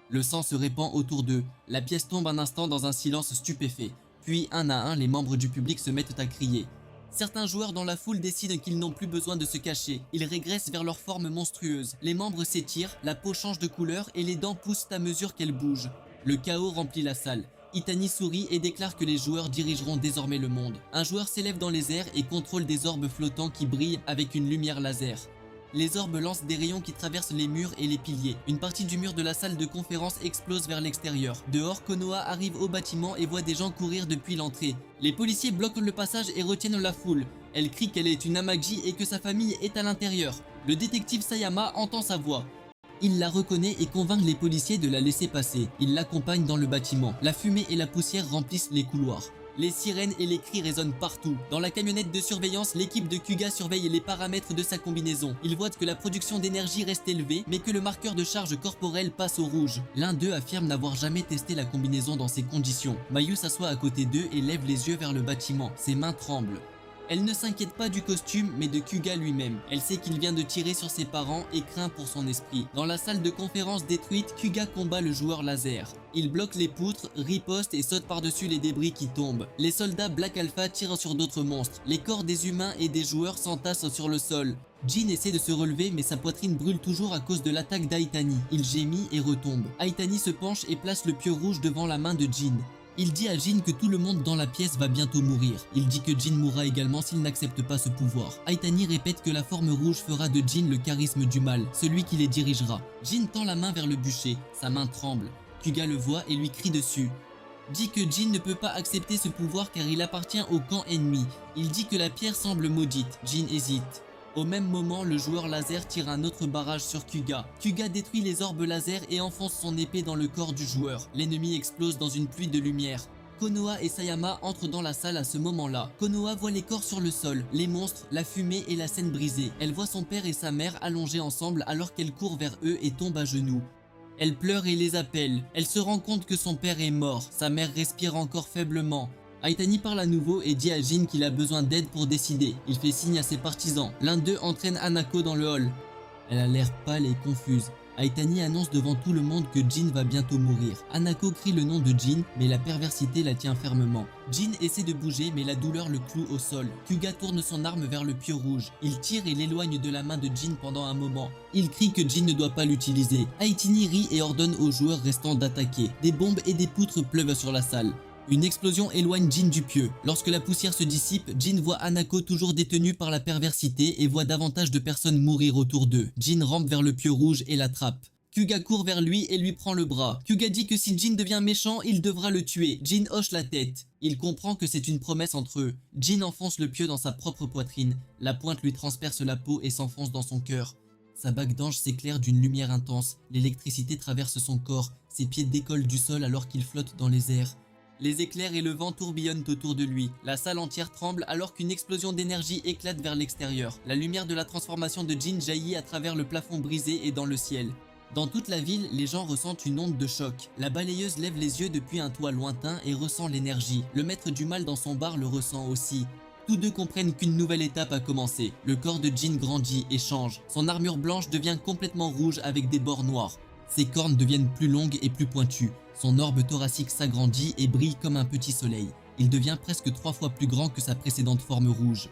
Le sang se répand autour d'eux. La pièce tombe un instant dans un silence stupéfait. Puis, un à un, les membres du public se mettent à crier. Certains joueurs dans la foule décident qu'ils n'ont plus besoin de se cacher. Ils régressent vers leur forme monstrueuse. Les membres s'étirent, la peau change de couleur et les dents poussent à mesure qu'elles bougent. Le chaos remplit la salle. Itani sourit et déclare que les joueurs dirigeront désormais le monde. Un joueur s'élève dans les airs et contrôle des orbes flottants qui brillent avec une lumière laser. Les orbes lancent des rayons qui traversent les murs et les piliers. Une partie du mur de la salle de conférence explose vers l'extérieur. Dehors, Konoha arrive au bâtiment et voit des gens courir depuis l'entrée. Les policiers bloquent le passage et retiennent la foule. Elle crie qu'elle est une Hamaji et que sa famille est à l'intérieur. Le détective Sayama entend sa voix. Il la reconnaît et convainc les policiers de la laisser passer. Il l'accompagne dans le bâtiment. La fumée et la poussière remplissent les couloirs. Les sirènes et les cris résonnent partout. Dans la camionnette de surveillance, l'équipe de Kuga surveille les paramètres de sa combinaison. Ils voient que la production d'énergie reste élevée, mais que le marqueur de charge corporelle passe au rouge. L'un d'eux affirme n'avoir jamais testé la combinaison dans ces conditions. Mayu s'assoit à côté d'eux et lève les yeux vers le bâtiment. Ses mains tremblent. Elle ne s'inquiète pas du costume, mais de Kuga lui-même. Elle sait qu'il vient de tirer sur ses parents et craint pour son esprit. Dans la salle de conférence détruite, Kuga combat le joueur laser. Il bloque les poutres, riposte et saute par-dessus les débris qui tombent. Les soldats Black Alpha tirent sur d'autres monstres. Les corps des humains et des joueurs s'entassent sur le sol. Jin essaie de se relever, mais sa poitrine brûle toujours à cause de l'attaque d'Aitani. Il gémit et retombe. Aitani se penche et place le pieu rouge devant la main de Jin. Il dit à Jin que tout le monde dans la pièce va bientôt mourir. Il dit que Jin mourra également s'il n'accepte pas ce pouvoir. Aitani répète que la forme rouge fera de Jin le charisme du mal, celui qui les dirigera. Jin tend la main vers le bûcher, sa main tremble. Kuga le voit et lui crie dessus. Dit que Jin ne peut pas accepter ce pouvoir car il appartient au camp ennemi. Il dit que la pierre semble maudite. Jin hésite. Au même moment, le joueur laser tire un autre barrage sur Kuga. Kuga détruit les orbes laser et enfonce son épée dans le corps du joueur. L'ennemi explose dans une pluie de lumière. Konoha et Sayama entrent dans la salle à ce moment-là. Konoha voit les corps sur le sol, les monstres, la fumée et la scène brisée. Elle voit son père et sa mère allongés ensemble alors qu'elle court vers eux et tombe à genoux. Elle pleure et les appelle. Elle se rend compte que son père est mort. Sa mère respire encore faiblement. Aitani parle à nouveau et dit à Jin qu'il a besoin d'aide pour décider. Il fait signe à ses partisans. L'un d'eux entraîne Hanako dans le hall. Elle a l'air pâle et confuse. Aitani annonce devant tout le monde que Jin va bientôt mourir. Hanako crie le nom de Jin, mais la perversité la tient fermement. Jin essaie de bouger, mais la douleur le cloue au sol. Kuga tourne son arme vers le pieu rouge. Il tire et l'éloigne de la main de Jin pendant un moment. Il crie que Jin ne doit pas l'utiliser. Aitani rit et ordonne aux joueurs restants d'attaquer. Des bombes et des poutres pleuvent sur la salle. Une explosion éloigne Jin du pieu. Lorsque la poussière se dissipe, Jin voit Hanako toujours détenue par la perversité et voit davantage de personnes mourir autour d'eux. Jin rampe vers le pieu rouge et l'attrape. Kuga court vers lui et lui prend le bras. Kuga dit que si Jin devient méchant, il devra le tuer. Jin hoche la tête. Il comprend que c'est une promesse entre eux. Jin enfonce le pieu dans sa propre poitrine. La pointe lui transperce la peau et s'enfonce dans son cœur. Sa bague d'ange s'éclaire d'une lumière intense. L'électricité traverse son corps. Ses pieds décollent du sol alors qu'il flotte dans les airs. Les éclairs et le vent tourbillonnent autour de lui. La salle entière tremble alors qu'une explosion d'énergie éclate vers l'extérieur. La lumière de la transformation de Jin jaillit à travers le plafond brisé et dans le ciel. Dans toute la ville, les gens ressentent une onde de choc. La balayeuse lève les yeux depuis un toit lointain et ressent l'énergie. Le maître du mal dans son bar le ressent aussi. Tous deux comprennent qu'une nouvelle étape a commencé. Le corps de Jin grandit et change. Son armure blanche devient complètement rouge avec des bords noirs. Ses cornes deviennent plus longues et plus pointues. Son orbe thoracique s'agrandit et brille comme un petit soleil. Il devient presque 3 fois plus grand que sa précédente forme rouge.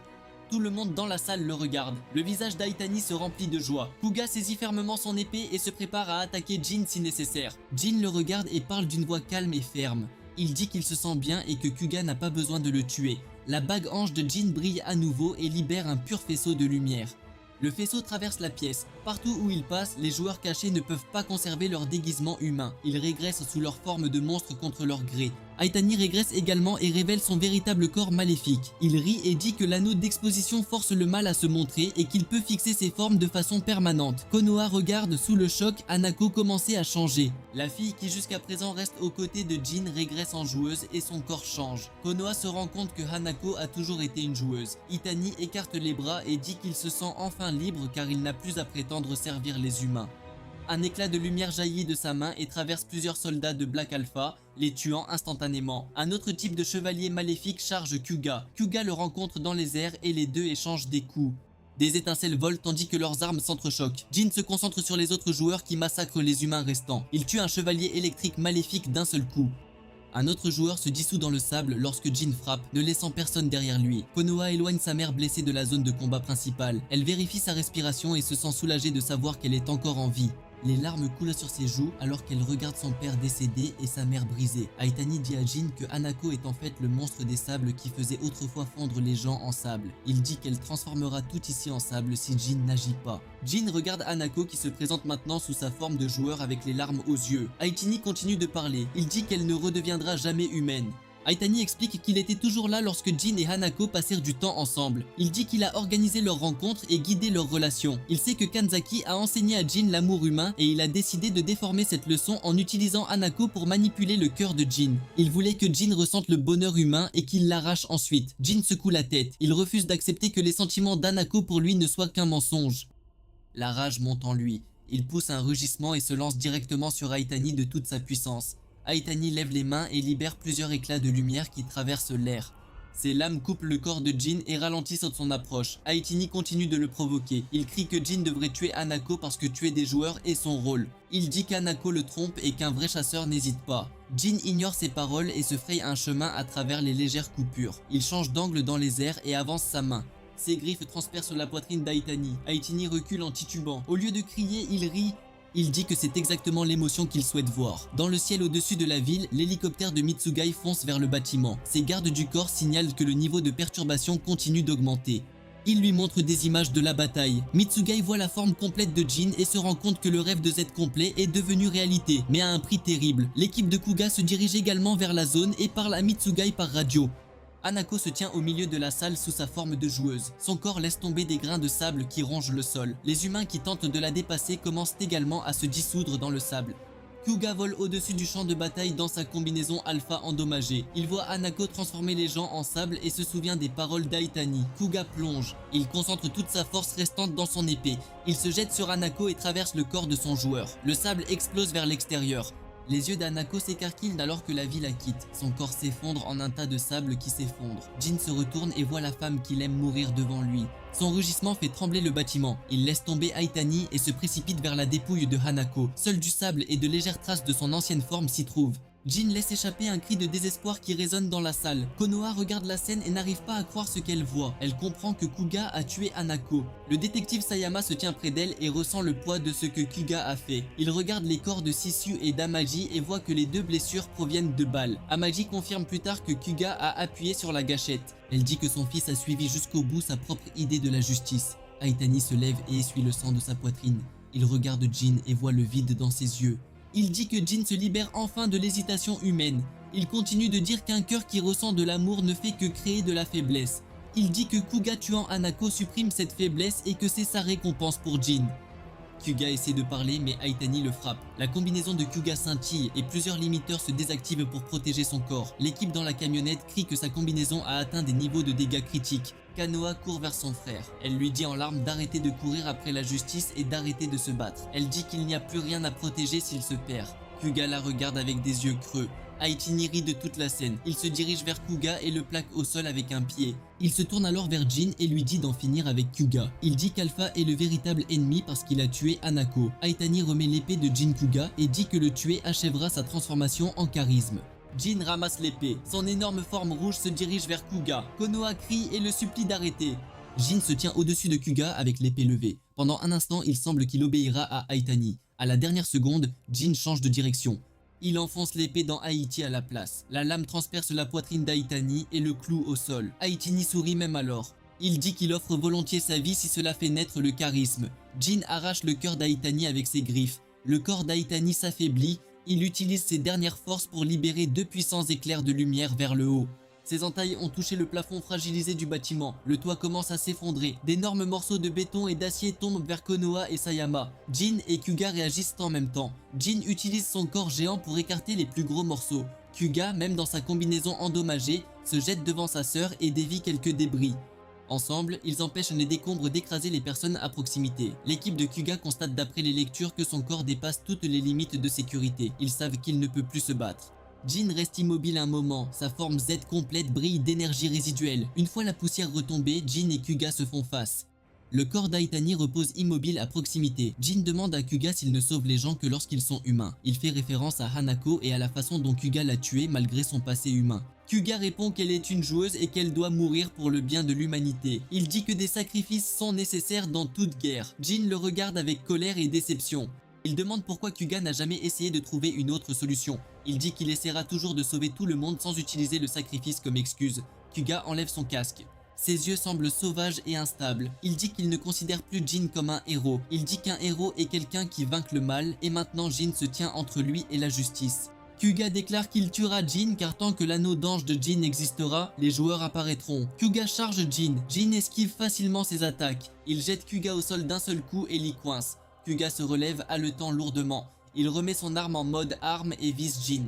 Tout le monde dans la salle le regarde. Le visage d'Aitani se remplit de joie. Kuga saisit fermement son épée et se prépare à attaquer Jin si nécessaire. Jin le regarde et parle d'une voix calme et ferme. Il dit qu'il se sent bien et que Kuga n'a pas besoin de le tuer. La bague ange de Jin brille à nouveau et libère un pur faisceau de lumière. Le faisceau traverse la pièce. Partout où il passe, les joueurs cachés ne peuvent pas conserver leur déguisement humain. Ils régressent sous leur forme de monstres contre leur gré. Aitani régresse également et révèle son véritable corps maléfique. Il rit et dit que l'anneau d'exposition force le mal à se montrer et qu'il peut fixer ses formes de façon permanente. Konoha regarde sous le choc Hanako commencer à changer. La fille qui jusqu'à présent reste aux côtés de Jin régresse en joueuse et son corps change. Konoha se rend compte que Hanako a toujours été une joueuse. Itani écarte les bras et dit qu'il se sent enfin libre car il n'a plus à prétendre servir les humains. Un éclat de lumière jaillit de sa main et traverse plusieurs soldats de Black Alpha, les tuant instantanément. Un autre type de chevalier maléfique charge Kuga. Kuga le rencontre dans les airs et les deux échangent des coups. Des étincelles volent tandis que leurs armes s'entrechoquent. Jin se concentre sur les autres joueurs qui massacrent les humains restants. Il tue un chevalier électrique maléfique d'un seul coup. Un autre joueur se dissout dans le sable lorsque Jin frappe, ne laissant personne derrière lui. Konoha éloigne sa mère blessée de la zone de combat principale. Elle vérifie sa respiration et se sent soulagée de savoir qu'elle est encore en vie. Les larmes coulent sur ses joues alors qu'elle regarde son père décédé et sa mère brisée. Aitani dit à Jin que Hanako est en fait le monstre des sables qui faisait autrefois fondre les gens en sable. Il dit qu'elle transformera tout ici en sable si Jin n'agit pas. Jin regarde Hanako qui se présente maintenant sous sa forme de joueur avec les larmes aux yeux. Aitani continue de parler. Il dit qu'elle ne redeviendra jamais humaine. Aitani explique qu'il était toujours là lorsque Jin et Hanako passèrent du temps ensemble. Il dit qu'il a organisé leur rencontre et guidé leur relation. Il sait que Kanzaki a enseigné à Jin l'amour humain et il a décidé de déformer cette leçon en utilisant Hanako pour manipuler le cœur de Jin. Il voulait que Jin ressente le bonheur humain et qu'il l'arrache ensuite. Jin secoue la tête. Il refuse d'accepter que les sentiments d'Hanako pour lui ne soient qu'un mensonge. La rage monte en lui. Il pousse un rugissement et se lance directement sur Aitani de toute sa puissance. Aitani lève les mains et libère plusieurs éclats de lumière qui traversent l'air. Ses lames coupent le corps de Jin et ralentissent son approche. Aitani continue de le provoquer. Il crie que Jin devrait tuer Hanako parce que tuer des joueurs est son rôle. Il dit qu'Hanako le trompe et qu'un vrai chasseur n'hésite pas. Jin ignore ses paroles et se fraye un chemin à travers les légères coupures. Il change d'angle dans les airs et avance sa main. Ses griffes transpercent la poitrine d'Aitani. Aitani recule en titubant. Au lieu de crier, il rit. Il dit que c'est exactement l'émotion qu'il souhaite voir. Dans le ciel au-dessus de la ville, l'hélicoptère de Mitsugai fonce vers le bâtiment. Ses gardes du corps signalent que le niveau de perturbation continue d'augmenter. Il lui montre des images de la bataille. Mitsugai voit la forme complète de Jin et se rend compte que le rêve de Z complet est devenu réalité, mais à un prix terrible. L'équipe de Kuga se dirige également vers la zone et parle à Mitsugai par radio. Hanako se tient au milieu de la salle sous sa forme de joueuse. Son corps laisse tomber des grains de sable qui rongent le sol. Les humains qui tentent de la dépasser commencent également à se dissoudre dans le sable. Kuga vole au-dessus du champ de bataille dans sa combinaison alpha endommagée. Il voit Hanako transformer les gens en sable et se souvient des paroles d'Aitani. Kuga plonge. Il concentre toute sa force restante dans son épée. Il se jette sur Hanako et traverse le corps de son joueur. Le sable explose vers l'extérieur. Les yeux d'Hanako s'écarquillent alors que la vie la quitte. Son corps s'effondre en un tas de sable qui s'effondre. Jin se retourne et voit la femme qu'il aime mourir devant lui. Son rugissement fait trembler le bâtiment. Il laisse tomber Aitani et se précipite vers la dépouille de Hanako. Seul du sable et de légères traces de son ancienne forme s'y trouvent. Jin laisse échapper un cri de désespoir qui résonne dans la salle. Konoha regarde la scène et n'arrive pas à croire ce qu'elle voit. Elle comprend que Kuga a tué Hanako. Le détective Sayama se tient près d'elle et ressent le poids de ce que Kuga a fait. Il regarde les corps de Sissu et d'Amaji et voit que les deux blessures proviennent de balles. Amaji confirme plus tard que Kuga a appuyé sur la gâchette. Elle dit que son fils a suivi jusqu'au bout sa propre idée de la justice. Aitani se lève et essuie le sang de sa poitrine. Il regarde Jin et voit le vide dans ses yeux. Il dit que Jin se libère enfin de l'hésitation humaine. Il continue de dire qu'un cœur qui ressent de l'amour ne fait que créer de la faiblesse. Il dit que Kuga tuant Hanako supprime cette faiblesse et que c'est sa récompense pour Jin. Kuga essaie de parler mais Aitani le frappe. La combinaison de Kuga scintille et plusieurs limiteurs se désactivent pour protéger son corps. L'équipe dans la camionnette crie que sa combinaison a atteint des niveaux de dégâts critiques. Kanoa court vers son frère. Elle lui dit en larmes d'arrêter de courir après la justice et d'arrêter de se battre. Elle dit qu'il n'y a plus rien à protéger s'il se perd. Kuga la regarde avec des yeux creux. Aitani rit de toute la scène. Il se dirige vers Kuga et le plaque au sol avec un pied. Il se tourne alors vers Jin et lui dit d'en finir avec Kuga. Il dit qu'Alpha est le véritable ennemi parce qu'il a tué Hanako. Aitani remet l'épée de Jin Kuga et dit que le tuer achèvera sa transformation en charisme. Jin ramasse l'épée. Son énorme forme rouge se dirige vers Kuga. Konoha crie et le supplie d'arrêter. Jin se tient au-dessus de Kuga avec l'épée levée. Pendant un instant, il semble qu'il obéira à Aitani. À la dernière seconde, Jin change de direction. Il enfonce l'épée dans Haïti à la place. La lame transperce la poitrine d'Aitani et le cloue au sol. Aitani sourit même alors. Il dit qu'il offre volontiers sa vie si cela fait naître le charisme. Jin arrache le cœur d'Aitani avec ses griffes. Le corps d'Aitani s'affaiblit Il utilise ses dernières forces pour libérer deux puissants éclairs de lumière vers le haut. Ces entailles ont touché le plafond fragilisé du bâtiment. Le toit commence à s'effondrer. D'énormes morceaux de béton et d'acier tombent vers Konoha et Sayama. Jin et Kuga réagissent en même temps. Jin utilise son corps géant pour écarter les plus gros morceaux. Kuga, même dans sa combinaison endommagée, se jette devant sa sœur et dévie quelques débris. Ensemble, ils empêchent les décombres d'écraser les personnes à proximité. L'équipe de Kuga constate d'après les lectures que son corps dépasse toutes les limites de sécurité. Ils savent qu'il ne peut plus se battre. Jin reste immobile un moment, sa forme Z complète brille d'énergie résiduelle. Une fois la poussière retombée, Jin et Kuga se font face. Le corps d'Aitani repose immobile à proximité. Jin demande à Kuga s'il ne sauve les gens que lorsqu'ils sont humains. Il fait référence à Hanako et à la façon dont Kuga l'a tué malgré son passé humain. Kuga répond qu'elle est une joueuse et qu'elle doit mourir pour le bien de l'humanité. Il dit que des sacrifices sont nécessaires dans toute guerre. Jin le regarde avec colère et déception. Il demande pourquoi Kuga n'a jamais essayé de trouver une autre solution. Il dit qu'il essaiera toujours de sauver tout le monde sans utiliser le sacrifice comme excuse. Kuga enlève son casque. Ses yeux semblent sauvages et instables. Il dit qu'il ne considère plus Jin comme un héros. Il dit qu'un héros est quelqu'un qui vainque le mal et maintenant Jin se tient entre lui et la justice. Kuga déclare qu'il tuera Jin car tant que l'anneau d'ange de Jin existera, les joueurs apparaîtront. Kuga charge Jin. Jin esquive facilement ses attaques. Il jette Kuga au sol d'un seul coup et l'y coince. Kuga se relève haletant lourdement. Il remet son arme en mode arme et vise Jin.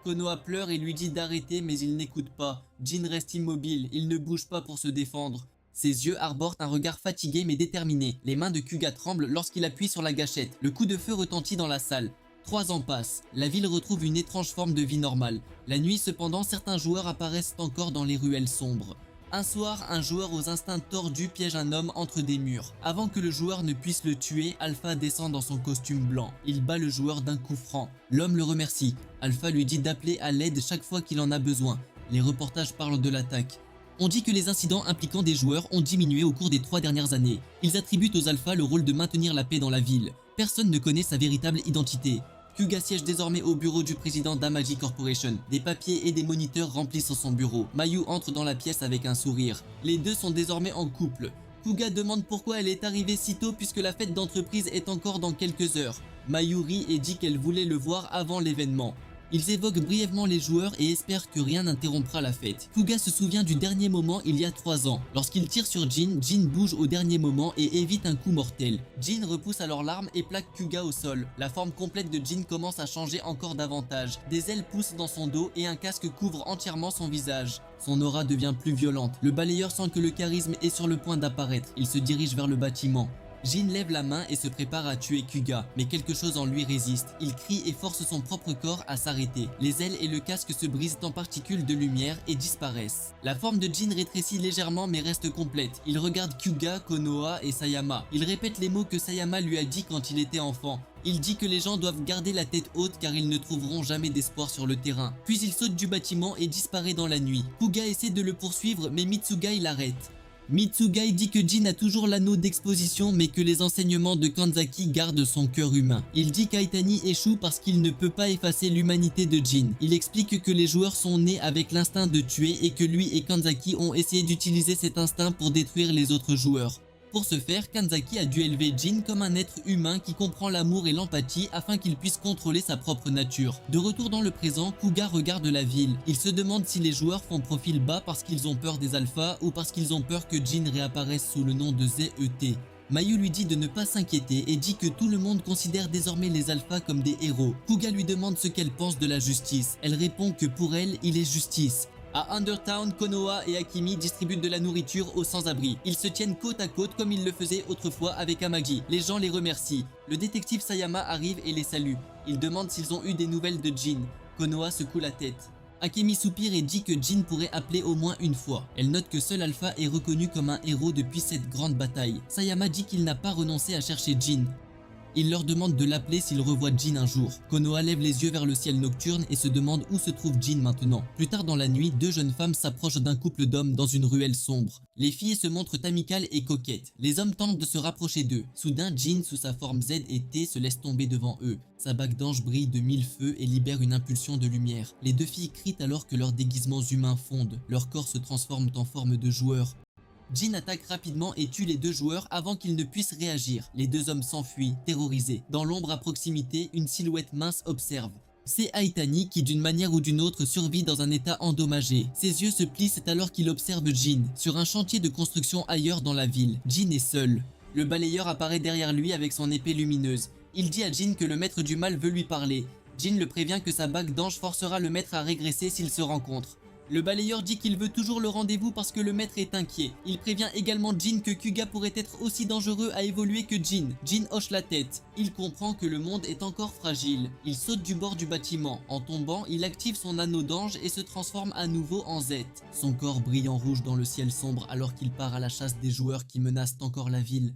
Konoha pleure et lui dit d'arrêter mais il n'écoute pas. Jin reste immobile, il ne bouge pas pour se défendre. Ses yeux arborent un regard fatigué mais déterminé. Les mains de Kuga tremblent lorsqu'il appuie sur la gâchette. Le coup de feu retentit dans la salle. 3 ans passent. La ville retrouve une étrange forme de vie normale. La nuit cependant, certains joueurs apparaissent encore dans les ruelles sombres. Un soir, un joueur aux instincts tordus piège un homme entre des murs. Avant que le joueur ne puisse le tuer, Alpha descend dans son costume blanc. Il bat le joueur d'un coup franc. L'homme le remercie. Alpha lui dit d'appeler à l'aide chaque fois qu'il en a besoin. Les reportages parlent de l'attaque. On dit que les incidents impliquant des joueurs ont diminué au cours des 3 dernières années. Ils attribuent aux Alpha le rôle de maintenir la paix dans la ville. Personne ne connaît sa véritable identité. Kuga siège désormais au bureau du président d'Amagi Corporation. Des papiers et des moniteurs remplissent son bureau. Mayu entre dans la pièce avec un sourire. Les deux sont désormais en couple. Kuga demande pourquoi elle est arrivée si tôt puisque la fête d'entreprise est encore dans quelques heures. Mayu rit et dit qu'elle voulait le voir avant l'événement. Ils évoquent brièvement les joueurs et espèrent que rien n'interrompra la fête. Kuga se souvient du dernier moment il y a 3 ans. Lorsqu'il tire sur Jin, Jin bouge au dernier moment et évite un coup mortel. Jin repousse alors l'arme et plaque Kuga au sol. La forme complète de Jin commence à changer encore davantage. Des ailes poussent dans son dos et un casque couvre entièrement son visage. Son aura devient plus violente. Le balayeur sent que le charisme est sur le point d'apparaître. Il se dirige vers le bâtiment. Jin lève la main et se prépare à tuer Kuga, mais quelque chose en lui résiste. Il crie et force son propre corps à s'arrêter. Les ailes et le casque se brisent en particules de lumière et disparaissent. La forme de Jin rétrécit légèrement mais reste complète. Il regarde Kuga, Konoha et Sayama. Il répète les mots que Sayama lui a dit quand il était enfant. Il dit que les gens doivent garder la tête haute car ils ne trouveront jamais d'espoir sur le terrain. Puis il saute du bâtiment et disparaît dans la nuit. Kuga essaie de le poursuivre mais Mitsugai l'arrête. Mitsugai dit que Jin a toujours l'anneau d'exposition mais que les enseignements de Kanzaki gardent son cœur humain. Il dit qu'Aitani échoue parce qu'il ne peut pas effacer l'humanité de Jin. Il explique que les joueurs sont nés avec l'instinct de tuer et que lui et Kanzaki ont essayé d'utiliser cet instinct pour détruire les autres joueurs. Pour ce faire, Kanzaki a dû élever Jin comme un être humain qui comprend l'amour et l'empathie afin qu'il puisse contrôler sa propre nature. De retour dans le présent, Kuga regarde la ville. Il se demande si les joueurs font profil bas parce qu'ils ont peur des alphas ou parce qu'ils ont peur que Jin réapparaisse sous le nom de ZET. Mayu lui dit de ne pas s'inquiéter et dit que tout le monde considère désormais les alphas comme des héros. Kuga lui demande ce qu'elle pense de la justice. Elle répond que pour elle, il est justice. À Undertown, Konoha et Akimi distribuent de la nourriture aux sans-abri. Ils se tiennent côte à côte comme ils le faisaient autrefois avec Amagi. Les gens les remercient. Le détective Sayama arrive et les salue. Il demande s'ils ont eu des nouvelles de Jin. Konoha secoue la tête. Akemi soupire et dit que Jin pourrait appeler au moins une fois. Elle note que seul Alpha est reconnu comme un héros depuis cette grande bataille. Sayama dit qu'il n'a pas renoncé à chercher Jin. Il leur demande de l'appeler s'il revoit Jin un jour. Konoha lève les yeux vers le ciel nocturne et se demande où se trouve Jin maintenant. Plus tard dans la nuit, 2 jeunes femmes s'approchent d'un couple d'hommes dans une ruelle sombre. Les filles se montrent amicales et coquettes. Les hommes tentent de se rapprocher d'eux. Soudain, Jin, sous sa forme Z et T, se laisse tomber devant eux. Sa bague d'ange brille de 1000 feux et libère une impulsion de lumière. Les 2 filles crient alors que leurs déguisements humains fondent. Leurs corps se transforment en forme de joueurs. Jin attaque rapidement et tue les deux joueurs avant qu'ils ne puissent réagir. Les deux hommes s'enfuient, terrorisés. Dans l'ombre à proximité, une silhouette mince observe. C'est Aitani qui d'une manière ou d'une autre survit dans un état endommagé. Ses yeux se plissent alors qu'il observe Jin, sur un chantier de construction ailleurs dans la ville. Jin est seul. Le balayeur apparaît derrière lui avec son épée lumineuse. Il dit à Jin que le maître du mal veut lui parler. Jin le prévient que sa bague d'ange forcera le maître à régresser s'ils se rencontrent. Le balayeur dit qu'il veut toujours le rendez-vous parce que le maître est inquiet. Il prévient également Jin que Kuga pourrait être aussi dangereux à évoluer que Jin. Jin hoche la tête. Il comprend que le monde est encore fragile. Il saute du bord du bâtiment. En tombant, il active son anneau d'ange et se transforme à nouveau en Z. Son corps brille en rouge dans le ciel sombre alors qu'il part à la chasse des joueurs qui menacent encore la ville.